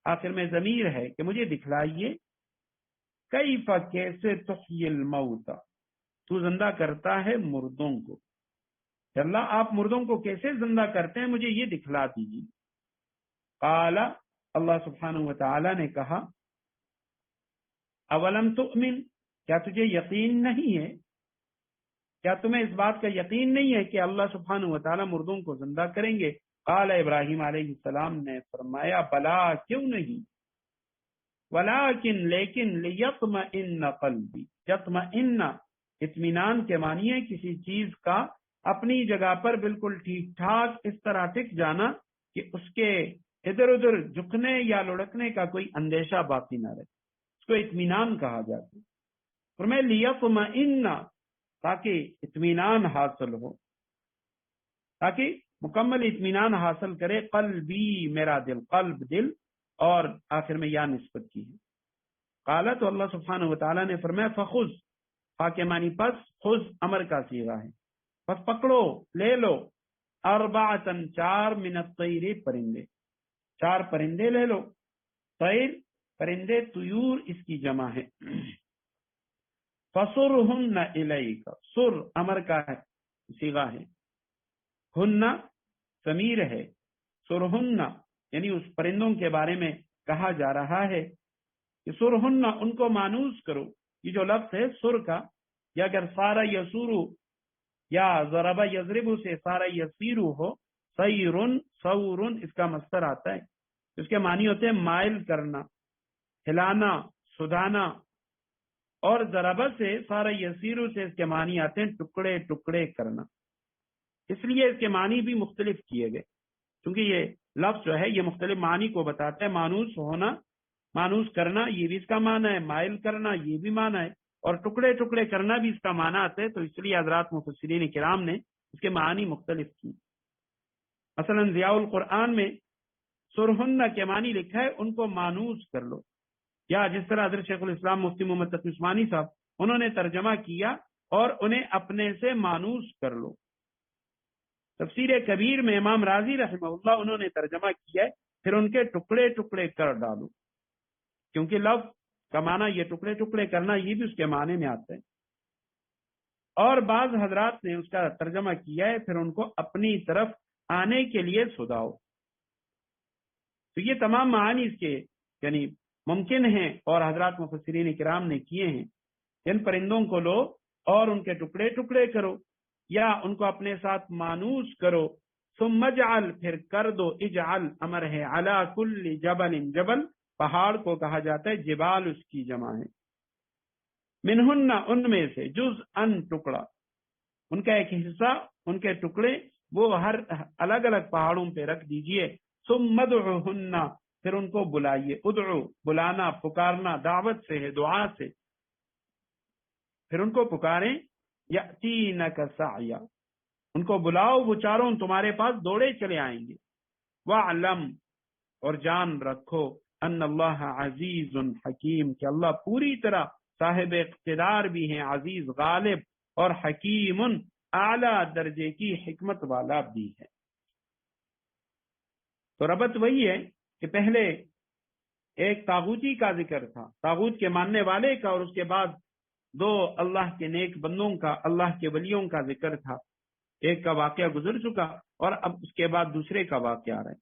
آخر میں ضمیر ہے کہ مجھے دکھلائیے، کیف کیسے تحیی الموت، تو زندہ کرتا ہے مردوں کو، کہ اللہ آپ مردوں کو کیسے زندہ کرتے ہیں، مجھے یہ دکھلا دیجیے۔ قال، اللہ سبحانہ و تعالی نے کہا، اولم تؤمن، کیا تجھے یقین نہیں ہے، کیا تمہیں اس بات کا یقین نہیں ہے کہ اللہ سبحانہ و تعالی مردوں کو زندہ کریں گے؟ قال، ابراہیم علیہ السلام نے فرمایا، بلا، کیوں نہیں، ولیکن، لیکن، لیطمئن قلبی، یطمئن اطمینان کے معنی ہے کسی چیز کا اپنی جگہ پر بالکل ٹھیک ٹھاک اس طرح ٹک جانا کہ اس کے ادھر ادھر جھکنے یا لڑکنے کا کوئی اندیشہ باقی نہ رہے، اس کو اطمینان کہا جاتا ہے۔ فرمایا لیطمئن، تاکہ اطمینان حاصل ہو، تاکہ مکمل اطمینان حاصل کرے، قلبی، میرا دل، قلب دل، اور آخر میں یا نسبت کی ہے۔ قال، تو اللہ سبحانہ و تعالیٰ نے فرمایا، فخذ، فا کے معنی پس، خذ امر کا صیغہ ہے، پس پکڑو، لے لو، اربعتن، 4 من الطیر، پرندے، 4 پرندے لے لو، طیر پرندے، طیور اس کی جمع ہے، فصرہن الیک، سر امر کا صیغہ ہے، ہن ضمیر ہے، سرہن یعنی اس پرندوں کے بارے میں کہا جا رہا ہے کہ سرہن، ان کو مانوس کرو۔ یہ جو لفظ ہے سر کا، یا اگر سارا یسورو یا ضرب یضرب سے سارا یسیرو ہو، سیرن سورن اس کا مصدر آتا ہے، اس کے معنی ہوتے ہیں مائل کرنا، ہلانا، سدھانا، اور ضربہ سے سارا یسیرو سے اس کے معنی آتے ہیں ٹکڑے ٹکڑے کرنا۔ اس لیے اس کے معنی بھی مختلف کیے گئے، کیونکہ یہ لفظ جو ہے یہ مختلف معنی کو بتاتا ہے، مانوس ہونا، مانوس کرنا یہ بھی اس کا معنی ہے، مائل کرنا یہ بھی معنی ہے، اور ٹکڑے ٹکڑے کرنا بھی اس کا معنی آتا ہے، تو اس لیے حضرات مفسرین کرام نے اس کے معنی مختلف کی۔ مثلا ضیاء القرآن میں سرہن کے معنی لکھا ہے ان کو مانوس کر لو، یا جس طرح حضرت شیخ الاسلام مفتی محمد تقی عثمانی صاحب انہوں نے ترجمہ کیا، اور انہیں اپنے سے مانوس کر لو۔ تفسیر کبیر میں امام راضی رحمہ اللہ انہوں نے ترجمہ کیا ہے، پھر ان کے ٹکڑے ٹکڑے کر ڈالو، کیونکہ لفظ کا معنی یہ ٹکڑے ٹکڑے کرنا یہ بھی اس کے معنی میں آتا ہے۔ اور بعض حضرات نے اس کا ترجمہ کیا ہے، پھر ان کو اپنی طرف آنے کے لیے سدھاؤ۔ تو یہ تمام معانی اس کے یعنی ممکن ہیں، اور حضرات مفسرین کرام نے کیے ہیں۔ ان پرندوں کو لو اور ان کے ٹکڑے ٹکڑے کرو، یا ان کو اپنے ساتھ مانوس کرو، ثم اجعل، پھر کر دو، اجعل امر ہے، علی کل جبل، جبل پہاڑ کو کہا جاتا ہے، جبال اس کی جمع ہے، منہن ان میں سے، جزءاً ٹکڑا، ان کا ایک حصہ، ان کے ٹکڑے وہ ہر الگ الگ پہاڑوں پہ رکھ دیجئے، ثم ادعوہن، پھر ان کو بلائیے، ادعو بلانا، پکارنا، دعوت سے ہے، دعا سے، پھر ان کو پکاریں، یأتینک سعیا، ان کو بلاؤ، وہ چاروں تمہارے پاس دوڑے چلے آئیں گے، وَعْلَمْ، اور جان رکھو، ان اللہ عزیز حکیم، کہ اللہ پوری طرح صاحب اقتدار بھی ہیں، عزیز غالب، اور حکیم اعلیٰ درجے کی حکمت والا بھی ہے۔ تو ربط وہی ہے کہ پہلے ایک طاغوتی کا ذکر تھا، طاغوت کے ماننے والے کا، اور اس کے بعد 2 اللہ کے نیک بندوں کا، اللہ کے ولیوں کا ذکر تھا۔ ایک کا واقعہ گزر چکا، اور اب اس کے بعد دوسرے کا واقعہ آ رہا ہے،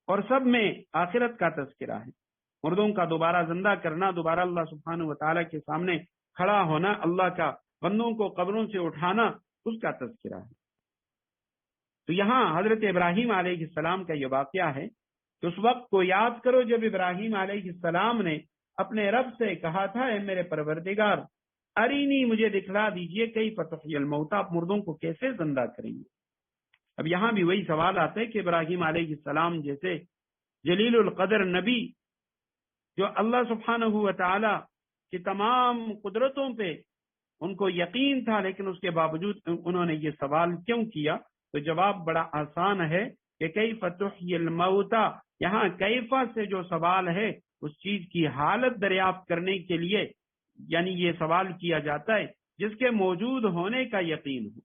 اور سب میں آخرت کا تذکرہ ہے، مردوں کا دوبارہ زندہ کرنا، دوبارہ اللہ سبحانہ و تعالیٰ کے سامنے کھڑا ہونا، اللہ کا بندوں کو قبروں سے اٹھانا، اس کا تذکرہ ہے۔ تو یہاں حضرت ابراہیم علیہ السلام کا یہ واقعہ ہے کہ اس وقت کو یاد کرو جب ابراہیم علیہ السلام نے اپنے رب سے کہا تھا، اے میرے پروردگار، ارینی، مجھے دکھلا دیجئے، کیف تحیی الموتی، آپ مردوں کو کیسے زندہ کریں گے۔ اب یہاں بھی وہی سوال آتا ہے کہ ابراہیم علیہ السلام جیسے جلیل القدر نبی، جو اللہ سبحانہ و تعالی کی تمام قدرتوں پہ ان کو یقین تھا، لیکن اس کے باوجود انہوں نے یہ سوال کیوں کیا؟ تو جواب بڑا آسان ہے کہ کیف تحیی الموتی، یہاں کیفا سے جو سوال ہے اس چیز کی حالت دریافت کرنے کے لیے یعنی یہ سوال کیا جاتا ہے جس کے موجود ہونے کا یقین ہو۔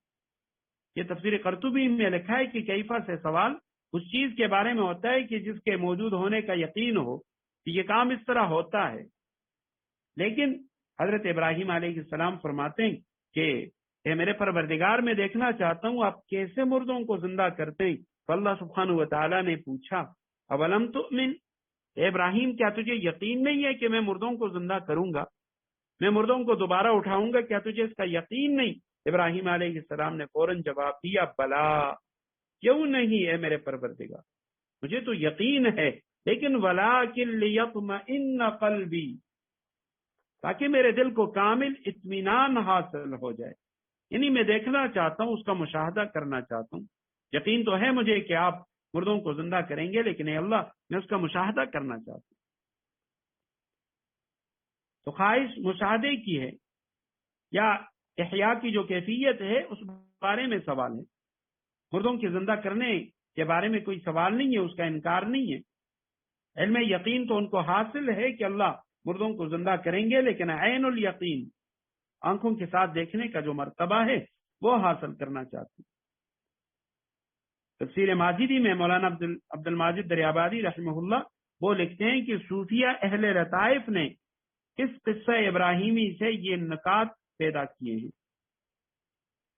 یہ تفسیر قرطبی میں لکھا ہے کہ کیفا سے سوال اس چیز کے بارے میں ہوتا ہے کہ جس کے موجود ہونے کا یقین ہو کہ یہ کام اس طرح ہوتا ہے. لیکن حضرت ابراہیم علیہ السلام فرماتے ہیں کہ اے میرے پروردگار، میں دیکھنا چاہتا ہوں آپ کیسے مردوں کو زندہ کرتے ہیں. تو اللہ سبحانہ و تعالیٰ نے پوچھا اولم تؤمن، اے ابراہیم کیا تجھے یقین نہیں ہے کہ میں مردوں کو زندہ کروں گا، میں مردوں کو دوبارہ اٹھاؤں گا؟ کیا تجھے اس کا یقین نہیں؟ ابراہیم علیہ السلام نے فوراً جواب دیا بلا، کیوں نہیں اے میرے پروردگار، مجھے تو یقین ہے، لیکن ولکن لیطمئن قلبی، تاکہ میرے دل کو کامل اطمینان حاصل ہو جائے. یعنی میں دیکھنا چاہتا ہوں، اس کا مشاہدہ کرنا چاہتا ہوں. یقین تو ہے مجھے کہ آپ مردوں کو زندہ کریں گے، لیکن اے اللہ میں اس کا مشاہدہ کرنا چاہتا ہوں. تو خواہش مشاہدے کی ہے یا احیاء کی جو کیفیت ہے اس بارے میں سوال ہے. مردوں کے زندہ کرنے کے بارے میں کوئی سوال نہیں ہے، اس کا انکار نہیں ہے. علم یقین تو ان کو حاصل ہے کہ اللہ مردوں کو زندہ کریں گے، لیکن عین الیقین، آنکھوں کے ساتھ دیکھنے کا جو مرتبہ ہے وہ حاصل کرنا چاہتے ہیں. تفسیر ماجدی میں مولانا عبد الماجد دریابادی رحمہ اللہ وہ لکھتے ہیں کہ صوفیہ اہل لطائف نے اس قصہ ابراہیمی سے یہ نکات پیدا کیے ہیں.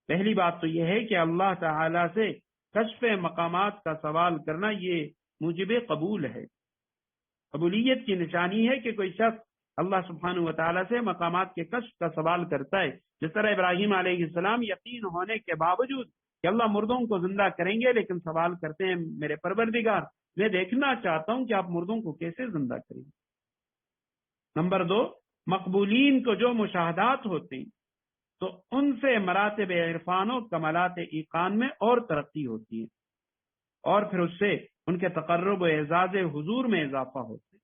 پہلی بات تو یہ ہے کہ اللہ تعالی سے کشف مقامات کا سوال کرنا یہ موجب قبول ہے. قبولیت کی نشانی ہے کہ کوئی شخص اللہ سبحانہ و تعالیٰ سے مقامات کے کشف کا سوال کرتا ہے. جس طرح ابراہیم علیہ السلام یقین ہونے کے باوجود کہ اللہ مردوں کو زندہ کریں گے، لیکن سوال کرتے ہیں میرے پروردگار میں دیکھنا چاہتا ہوں کہ آپ مردوں کو کیسے زندہ کریں گے. نمبر 2، مقبولین کو جو مشاہدات ہوتے ہیں تو ان سے مراتب عرفان و کمالات ایقان میں اور ترقی ہوتی ہے، اور پھر اس سے ان کے تقرب و اعزاز حضور میں اضافہ ہوتا ہے.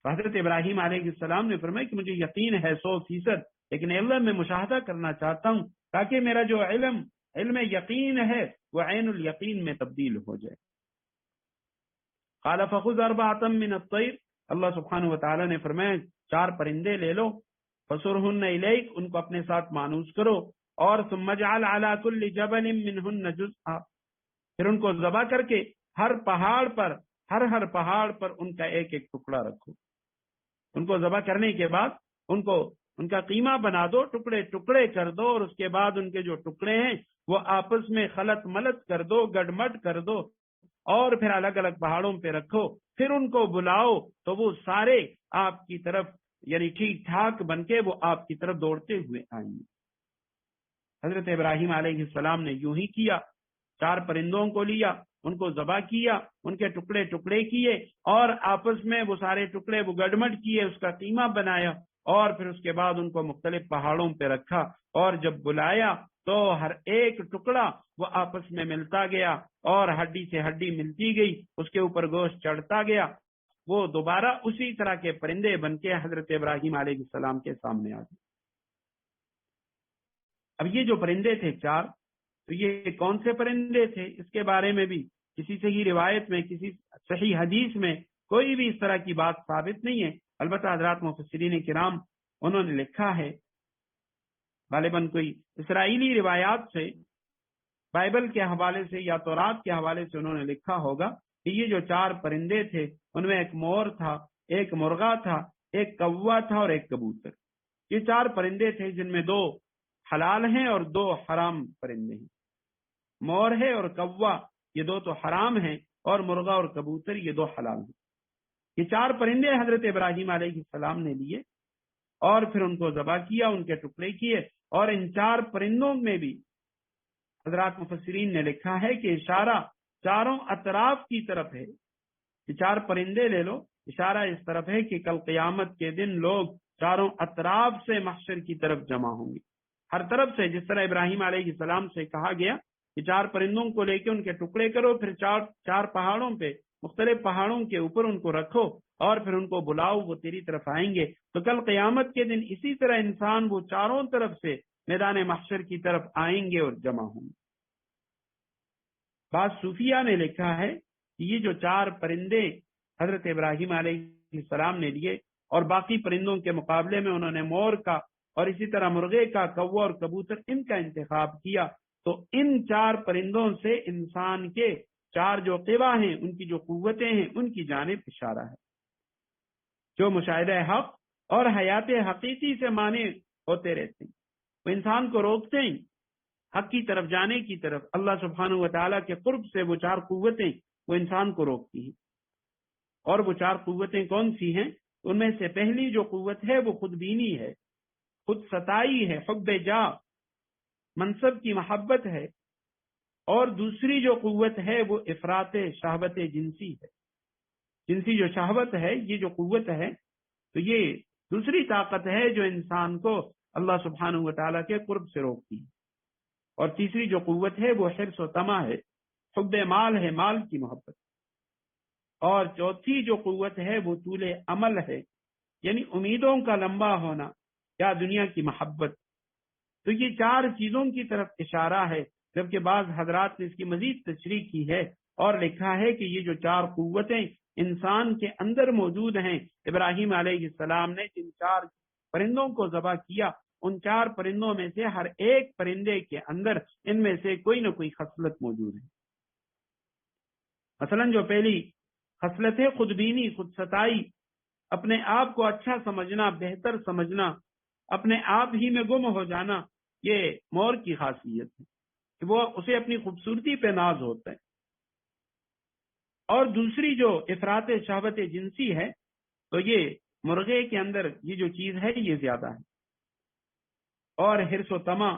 حضرت ابراہیم علیہ السلام نے فرمایا کہ مجھے یقین ہے 100%، لیکن اللہ میں مشاہدہ کرنا چاہتا ہوں تاکہ میرا جو علم یقین ہے وہ عین الیقین میں تبدیل ہو جائے. قال فخذ اربعۃ من الطیر، اللہ سبحانہ و تعالی نے فرمایا 4 پرندے لے لو، فصرہن الیک، ان کو اپنے ساتھ مانوس کرو، اور ثم اجعل علی کل جبل منہن جزءا، پھر ان کو ذبح کر کے ہر پہاڑ پر ان کا ایک ایک ٹکڑا رکھو. ان کو ذبح کرنے کے بعد ان کا قیمہ بنا دو، ٹکڑے ٹکڑے کر دو، اور اس کے بعد ان کے جو ٹکڑے ہیں وہ آپس میں خلط ملط کر دو، گڈمڈ کر دو، اور پھر الگ الگ پہاڑوں پہ رکھو. پھر ان کو بلاؤ تو وہ سارے آپ کی طرف یعنی ٹھیک ٹھاک بن کے وہ آپ کی طرف دوڑتے ہوئے آئیں گے. حضرت ابراہیم علیہ السلام نے یوں ہی کیا، 4 پرندوں کو لیا، ان کو ذبح کیا، ان کے ٹکڑے ٹکڑے کیے، اور آپس میں وہ سارے ٹکڑے وہ گڈمڈ کیے، اس کا قیمہ بنایا، اور پھر اس کے بعد ان کو مختلف پہاڑوں پہ رکھا، اور جب بلایا تو ہر ایک ٹکڑا وہ آپس میں ملتا گیا، اور ہڈی سے ہڈی ملتی گئی، اس کے اوپر گوشت چڑھتا گیا، وہ دوبارہ اسی طرح کے پرندے بن کے حضرت ابراہیم علیہ السلام کے سامنے آ گئے. اب یہ جو پرندے تھے 4، تو یہ کون سے پرندے تھے اس کے بارے میں بھی کسی صحیح روایت میں، کسی صحیح حدیث میں کوئی بھی اس طرح کی بات ثابت نہیں ہے. البتہ حضرات مفسرین کرام انہوں نے لکھا ہے، غالباً کوئی اسرائیلی روایات سے، بائبل کے حوالے سے یا تورات کے حوالے سے انہوں نے لکھا ہوگا کہ یہ جو 4 پرندے تھے ان میں ایک مور تھا، ایک مرغا تھا، ایک کوا تھا، اور ایک کبوتر. یہ 4 پرندے تھے جن میں 2 حلال ہیں اور 2 حرام پرندے ہیں. مور ہے اور کوا، یہ 2 تو حرام ہیں، اور مرغا اور کبوتر یہ 2 حلال ہیں. یہ 4 پرندے حضرت ابراہیم علیہ السلام نے لیے، اور پھر ان کو ذبح کیا، ان کے ٹکڑے کیے، اور ان 4 پرندوں میں بھی حضرات مفسرین نے لکھا ہے کہ اشارہ چاروں اطراف کی طرف ہے. یہ 4 پرندے لے لو، اشارہ اس طرف ہے کہ کل قیامت کے دن لوگ چاروں اطراف سے محشر کی طرف جمع ہوں گے، ہر طرف سے. جس طرح ابراہیم علیہ السلام سے کہا گیا کہ 4 پرندوں کو لے کے ان کے ٹکڑے کرو، پھر 4 پہاڑوں پہ، مختلف پہاڑوں کے اوپر ان کو رکھو، اور پھر ان کو بلاؤ، وہ تیری طرف آئیں گے. تو کل قیامت کے دن اسی طرح انسان وہ چاروں طرف سے میدان محشر کی طرف آئیں گے اور جمع ہوں گے. بعض صوفیہ نے لکھا ہے کہ یہ جو 4 پرندے حضرت ابراہیم علیہ السلام نے لیے، اور باقی پرندوں کے مقابلے میں انہوں نے مور کا اور اسی طرح مرغے کا، کوا اور کبوتر، ان کا انتخاب کیا، تو ان 4 پرندوں سے انسان کے چار جو قوا ہیں، ان کی جو قوتیں ہیں، ان کی جانب اشارہ ہے، جو مشاہدہ حق اور حیات حقیقی سے مانے ہوتے رہتے ہیں، وہ انسان کو روکتے ہیں حق کی طرف جانے کی طرف۔ اللہ سبحانہ و تعالیٰ کے قرب سے وہ چار قوتیں وہ انسان کو روکتی ہیں، اور وہ چار قوتیں کون سی ہیں؟ ان میں سے پہلی جو قوت ہے وہ خود بینی ہے، خود ستائی ہے، حب جا، منصب کی محبت ہے، اور دوسری جو قوت ہے وہ افراط شہوت جنسی ہے۔ جنسی جو شہوت ہے، یہ جو قوت ہے، تو یہ دوسری طاقت ہے جو انسان کو اللہ سبحانہ و تعالیٰ کے قرب سے روکتی ہے۔ اور تیسری جو قوت ہے وہ حرص و طمع ہے، حب مال ہے، مال کی محبت۔ اور چوتھی جو قوت ہے وہ طول عمل ہے، یعنی امیدوں کا لمبا ہونا یا دنیا کی محبت۔ تو یہ چار چیزوں کی طرف اشارہ ہے، جبکہ بعض حضرات نے اس کی مزید تشریح کی ہے اور لکھا ہے کہ یہ جو چار قوتیں انسان کے اندر موجود ہیں، ابراہیم علیہ السلام نے جن چار پرندوں کو ذبح کیا، ان چار پرندوں میں سے ہر ایک پرندے کے اندر ان میں سے کوئی نہ کوئی خصلت موجود ہے۔ مثلا جو پہلی خصلت ہے خود بینی، خود ستائی، اپنے آپ کو اچھا سمجھنا، بہتر سمجھنا، اپنے آپ ہی میں گم ہو جانا، یہ مور کی خاصیت ہے کہ وہ اسے اپنی خوبصورتی پہ ناز ہوتا ہے۔ اور دوسری جو افراط شہوت جنسی ہے، تو یہ مرغے کے اندر یہ جو چیز ہے یہ زیادہ ہے۔ اور حرص و طمع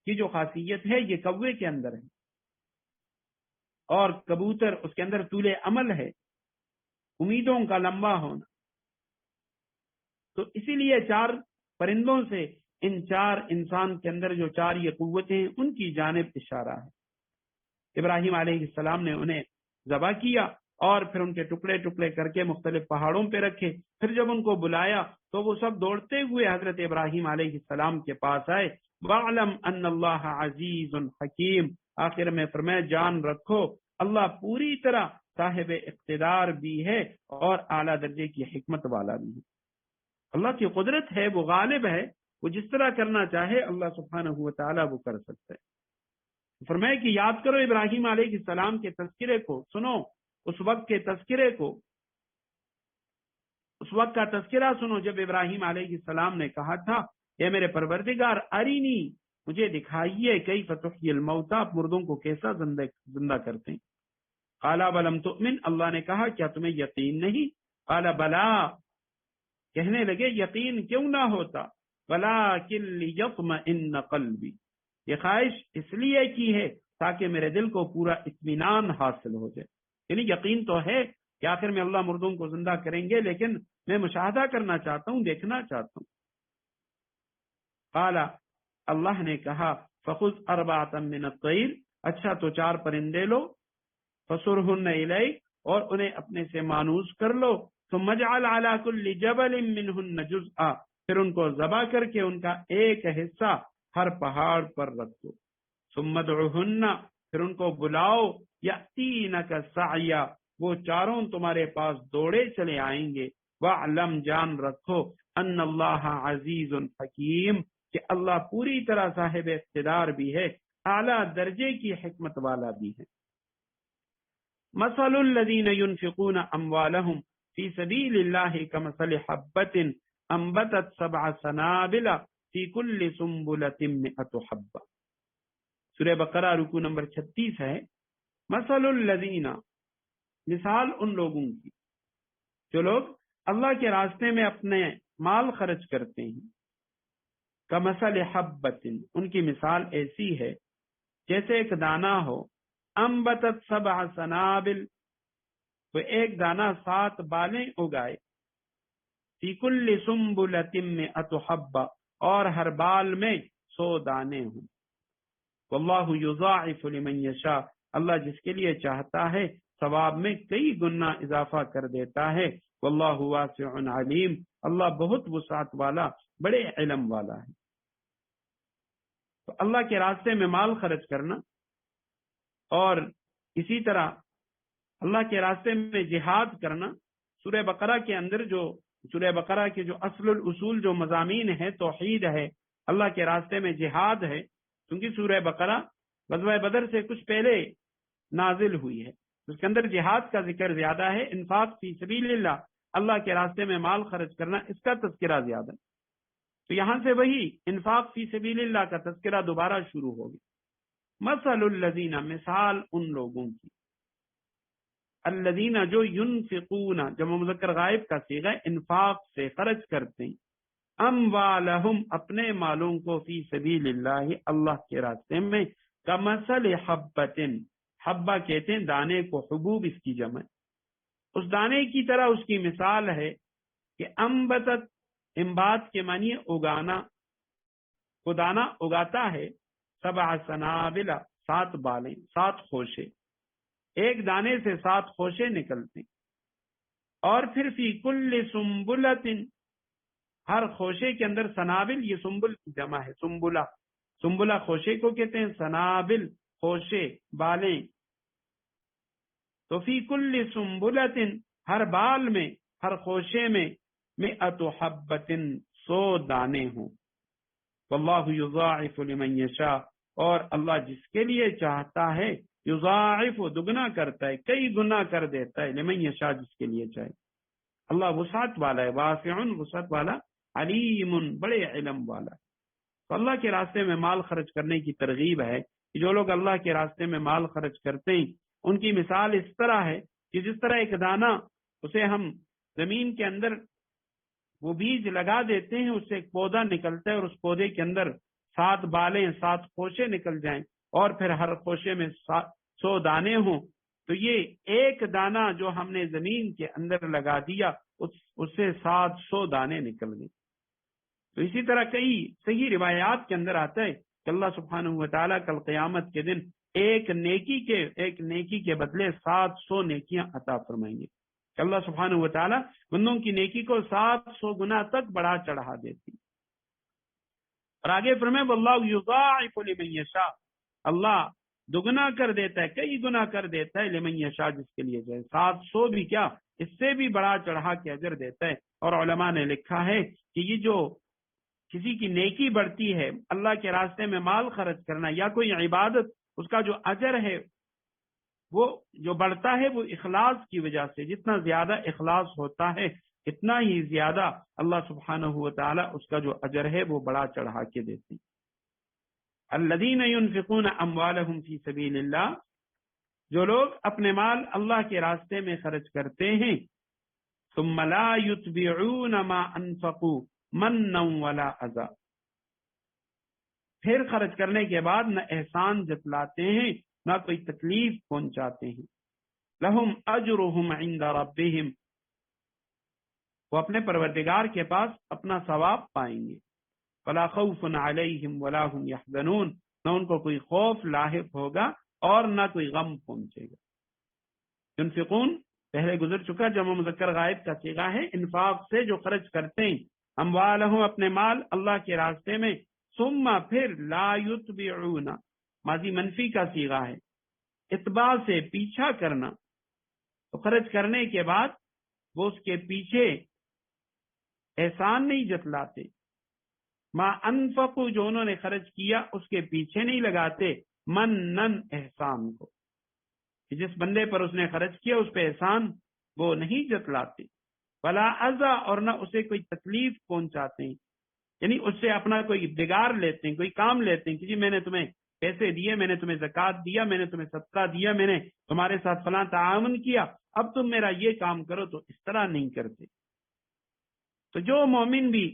کی جو خاصیت ہے یہ کوے کے اندر ہے، اور کبوتر اس کے اندر طول عمل ہے، امیدوں کا لمبا ہونا۔ تو اسی لیے چار پرندوں سے ان چار انسان کے اندر جو چار یہ قوتیں ہیں ان کی جانب اشارہ ہے۔ ابراہیم علیہ السلام نے انہیں ذبح کیا اور پھر ان کے ٹکڑے ٹکڑے کر کے مختلف پہاڑوں پہ رکھے۔ پھر جب ان کو بلایا تو وہ سب دوڑتے ہوئے حضرت ابراہیم علیہ السلام کے پاس آئے۔ وَاعْلَمْ أَنَّ اللَّهَ عَزِيزٌ حَكِيمٌ، آخر میں فرمایا جان رکھو اللہ پوری طرح صاحب اقتدار بھی ہے اور اعلیٰ درجے کی حکمت والا بھی ہے۔ اللہ کی قدرت ہے، وہ غالب ہے، وہ جس طرح کرنا چاہے اللہ سبحانہ و تعالیٰ وہ کر سکتا ہے۔ فرمایا کہ یاد کرو ابراہیم علیہ السلام کے تذکرے کو، سنو اس وقت کے تذکرے کو، اس وقت کا تذکرہ سنو جب ابراہیم علیہ السلام نے کہا تھا اے میرے پروردگار ارینی، مجھے دکھائیے کیف تحیی الموتی، آپ مردوں کو کیسا زندہ کرتے ہیں۔ قال ولم تؤمن، اللہ نے کہا کیا تمہیں یقین نہیں؟ قال بلا، کہنے لگے یقین کیوں نہ ہوتا، ولکن لیطمئن قلبی، یہ خواہش اس لیے کی ہے تاکہ میرے دل کو پورا اطمینان حاصل ہو جائے۔ یعنی یقین تو ہے کہ آخر میں اللہ مردوں کو زندہ کریں گے، لیکن میں مشاہدہ کرنا چاہتا ہوں، دیکھنا چاہتا ہوں۔ قال، اللہ نے کہا فخذ اربعۃ من الطیر، اچھا تو چار پرندے لو، فصرہن الیک، اور انہیں اپنے سے مانوس کر لو، ثم اجعل علی کل جبل منہن جزءا، پھر ان کو ذبح کر کے ان کا ایک حصہ ہر پہاڑ پر رکھ دو، ثم ادعہن، پھر ان کو بلاؤ، یأتینک سعیا، وہ چاروں تمہارے پاس دوڑے چلے آئیں گے، وَاعْلَمْ، جان رکھو، ان اللہ عزیز حکیم، کہ اللہ پوری طرح صاحب اقتدار بھی ہے، اعلیٰ درجے کی حکمت والا بھی ہے۔ مثل الذین ينفقون اموالهم فی سبیل اللہ کمثل حبۃ انبتت سبع سنابل فی کل سنبلۃ مئۃ حبۃ، سورہ بقرہ رکوع نمبر 36 ہے۔ مثل الذین، مثال ان لوگوں کی جو لوگ اللہ کے راستے میں اپنے مال خرچ کرتے ہیں، کمثل حبۃ، ان کی مثال ایسی ہے جیسے ایک دانہ ہو، انبتت سبع سنابل، تو ایک دانہ 7 بالیں اگائے، فی کل سنبلۃ مئۃ حبۃ، اور ہر بال میں 100 دانے ہوں، واللہ یضاعف لمن یشاء، اللہ جس کے لیے چاہتا ہے ثواب میں کئی گنا اضافہ کر دیتا ہے، واللہ واسع علیم، اللہ بہت وسعت والا، بڑے علم والا ہے۔ تو اللہ کے راستے میں مال خرچ کرنا، اور اسی طرح اللہ کے راستے میں جہاد کرنا، سورہ بقرہ کے اندر جو سورہ بقرہ کے جو اصل الاصول جو مضامین ہیں، توحید ہے، اللہ کے راستے میں جہاد ہے، کیونکہ سورہ بقرہ غزوہ بدر سے کچھ پہلے نازل ہوئی ہے، اس کے اندر جہاد کا ذکر زیادہ ہے، انفاق فی سبیل اللہ، اللہ کے راستے میں مال خرچ کرنا، اس کا تذکرہ زیادہ ہے۔ تو یہاں سے وہی انفاق فی سبیل اللہ کا تذکرہ دوبارہ شروع ہوگی۔ مثل الذین، مثال ان لوگوں کی، الذین جو ینفقون، جمع مذکر غائب کا صیغہ ہے، انفاق سے خرچ کرتے ہیں، اموالہم اپنے مالوں کو، فی سبیل اللہ اللہ کے راستے میں، کمثل حبۃ، حبہ کہتے ہیں دانے کو، حبوب اس کی جمع، اس دانے کی طرح اس کی مثال ہے کہ انبتت، انبات کے معنی اگانا، وہ دانا اگاتا ہے، 7 سنابل، 7 بالیں، 7 خوشے، ایک دانے سے 7 خوشے نکلتے، اور پھر فی کل سنبلۃ، ہر خوشے کے اندر، سنابل یہ سنبل کی جمع ہے، سنبلہ، سنبلہ خوشے کو کہتے ہیں، سنابل خوشے، بالیں، تو فی کل سنبلۃ، ہر بال میں، ہر خوشے میں، 100 حبۃ، 100 دانے ہوں، واللہ یضاعف لمن یشاء، اور اللہ جس کے لیے چاہتا ہے، یضاعف، دگنا کرتا ہے، کئی گنا کر دیتا ہے، لمن یشاء، جس کے لیے چاہے۔ اللہ وسعت والا ہے، واسع، وسعت والا، علیم، بڑے علم والا ہے۔ تو اللہ کے راستے میں مال خرچ کرنے کی ترغیب ہے کہ جو لوگ اللہ کے راستے میں مال خرچ کرتے ہیں، ان کی مثال اس طرح ہے کہ جس طرح ایک دانہ، اسے ہم زمین کے اندر وہ بیج لگا دیتے ہیں، اس سے ایک پودا نکلتا ہے، اور اس پودے کے اندر 7 بالیں، 7 خوشے نکل جائیں، اور پھر ہر خوشے میں 100 دانے ہوں، تو یہ ایک دانہ جو ہم نے زمین کے اندر لگا دیا، اس سے 700 دانے نکل گئے۔ تو اسی طرح کئی صحیح روایات کے اندر آتا ہے کہ اللہ سبحانہ و تعالیٰ کل قیامت کے دن ایک نیکی کے بدلے 700 نیکیاں عطا فرمائیں گے، کہ اللہ سبحانہ و تعالیٰ بندوں کی نیکی کو 700 گنا تک بڑھا چڑھا دیتی۔ اور آگے فرمائے واللہ یضاعف لمن یشاء، اللہ دگنا کر دیتا ہے، کئی گنا کر دیتا ہے، لمن یشاء، جس کے لیے چاہے، 700 بھی کیا، اس سے بھی بڑا چڑھا کے اجر دیتا ہے۔ اور علماء نے لکھا ہے کہ یہ جو کسی کی نیکی بڑھتی ہے، اللہ کے راستے میں مال خرچ کرنا یا کوئی عبادت، اس کا جو اجر ہے وہ جو بڑھتا ہے وہ اخلاص کی وجہ سے، جتنا زیادہ اخلاص ہوتا ہے اتنا ہی زیادہ اللہ سبحانہ و تعالی اس کا جو اجر ہے وہ بڑا چڑھا کے دیتے ہیں۔ الذین ينفقون اموالهم فی سبیل اللہ، جو لوگ اپنے مال اللہ کے راستے میں خرچ کرتے ہیں، ثم لا يتبعون ما انفقوا منا ولا اذى، پھر خرچ کرنے کے بعد نہ احسان جتلاتے ہیں نہ کوئی تکلیف پہنچاتے ہیں، لہم اجرہم عند ربہم، وہ اپنے پروردگار کے پاس اپنا ثواب پائیں گے، فلا خوف علیہم ولا هم یحزنون، نہ ان کو کوئی خوف لاحق ہوگا اور نہ کوئی غم پہنچے گا۔ ينفقون پہلے گزر چکا، جمع مذکر غائب کا صیغہ ہے، انفاق سے جو خرچ کرتے ہیں، اموالہم اپنے مال اللہ کے راستے میں، ثم پھر لا یتبعون، ماضی منفی کا صیغہ ہے، اتباع سے پیچھا کرنا، تو خرچ کرنے کے بعد وہ اس کے پیچھے احسان نہیں جتلاتے، ما انفقوا جو انہوں نے خرچ کیا اس کے پیچھے نہیں لگاتے، منن احسان کو، کہ جس بندے پر اس نے خرچ کیا اس پہ احسان وہ نہیں جتلاتے، ولا اذى اور نہ اسے کوئی تکلیف پہنچاتے ہیں، یعنی اس سے اپنا کوئی بگاڑ لیتے ہیں، کوئی کام لیتے ہیں کہ جی میں نے تمہیں پیسے دیے، میں نے تمہیں زکوٰۃ دیا، میں نے تمہیں صدقہ دیا، میں نے تمہارے ساتھ فلاں تعاون کیا، اب تم میرا یہ کام کرو، تو اس طرح نہیں کرتے۔ تو جو مومن بھی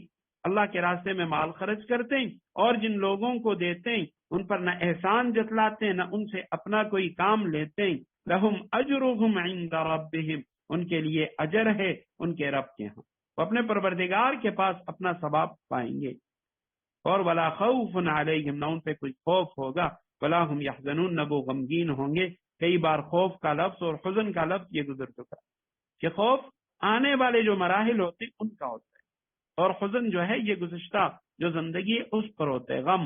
اللہ کے راستے میں مال خرچ کرتے ہیں اور جن لوگوں کو دیتے ہیں ان پر نہ احسان جتلاتے ہیں نہ ان سے اپنا کوئی کام لیتے ہیں، لہم اجرہم عند ربہم، ان کے لیے اجر ہے ان کے رب کے ہاں، وہ اپنے پروردگار کے پاس اپنا ثواب پائیں گے، اور ولا خوف علیہم، نہ ان پہ کوئی خوف ہوگا، ولا هم یحزنون، نہ وہ غمگین ہوں گے۔ کئی بار خوف کا لفظ اور حزن کا لفظ یہ گزر چکا کہ خوف آنے والے جو مراحل ہوتے ہیں ان کا ہوتا ہے، اور حزن جو ہے یہ گزشتہ جو زندگی ہے اس پر ہوتا ہے، غم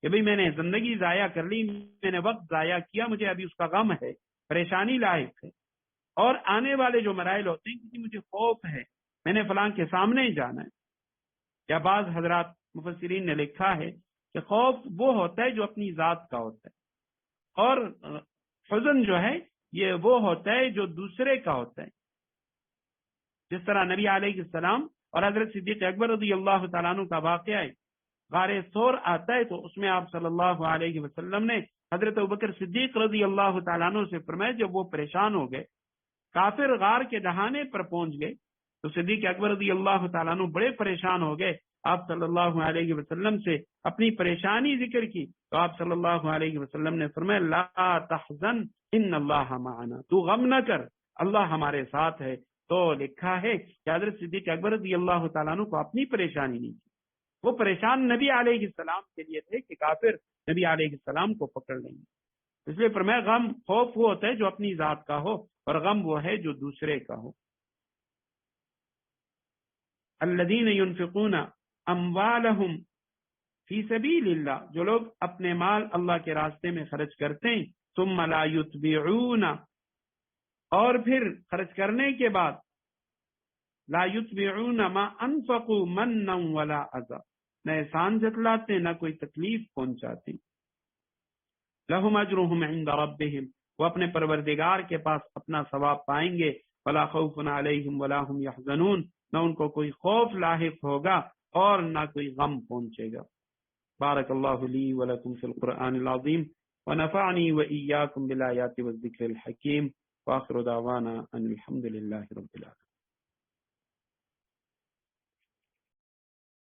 کہ بھئی میں نے زندگی ضائع کر لی، میں نے وقت ضائع کیا، مجھے ابھی اس کا غم ہے، پریشانی لاحق ہے۔ اور آنے والے جو مراحل ہوتے ہیں کہ مجھے خوف ہے، میں نے فلاں کے سامنے ہی جانا ہے، یا بعض حضرات مفسرین نے لکھا ہے کہ خوف وہ ہوتا ہے جو اپنی ذات کا ہوتا ہے، اور حزن جو ہے یہ وہ ہوتا ہے جو دوسرے کا ہوتا ہے. جس طرح نبی علیہ السلام اور حضرت صدیق اکبر رضی اللہ تعالیٰ عنہ کا واقعہ ہے. غار ثور آتا ہے تو اس میں آپ صلی اللہ علیہ وسلم نے حضرت ابوبکر صدیق رضی اللہ تعالیٰ عنہ سے فرمایا جب وہ پریشان ہو گئے, کافر غار کے دہانے پر پہنچ گئے, تو صدیق اکبر رضی اللہ تعالیٰ عنہ بڑے پریشان ہو گئے. آپ صلی اللہ علیہ وسلم سے اپنی پریشانی ذکر کی تو آپ صلی اللہ علیہ وسلم نے فرمایا لا تحزن ان اللہ معنا, تو غم نہ کر, اللہ ہمارے ساتھ ہے. تو لکھا ہے کہ حضرت صدیق اکبر رضی اللہ تعالیٰ عنہ کو اپنی پریشانی نہیں تھی, وہ پریشان نبی علیہ السلام کے لیے تھے کہ کافر نبی علیہ السلام کو پکڑ لیں گے. اس لیے فرمایا غم خوف وہ ہوتا ہے جو اپنی ذات کا ہو اور غم وہ ہے جو دوسرے کا ہو. الذین ينفقون اموالهم فی سبیل اللہ, جو لوگ اپنے مال اللہ کے راستے میں خرچ کرتے ہیں, ثم لا یتبعون, اور پھر خرچ کرنے کے بعد لا یتبعون ما انفقوا منا ولا اذى, نہ احسان جتلاتے نہ کوئی تکلیف پہنچاتے. لہم اجرہم عند ربہم, وہ اپنے پروردگار کے پاس اپنا ثواب پائیں گے. ولا خوف علیہم ولا هم يحزنون, نہ ان کو کوئی خوف لاحق ہوگا اور نہ کوئی غم پہنچے گا. بارک اللہ لی ولکم فی القرآن العظیم ونفعنی وإیاکم بالآیات والذکر الحکیم. وآخر دعوانا ان الحمد للہ رب العالمین.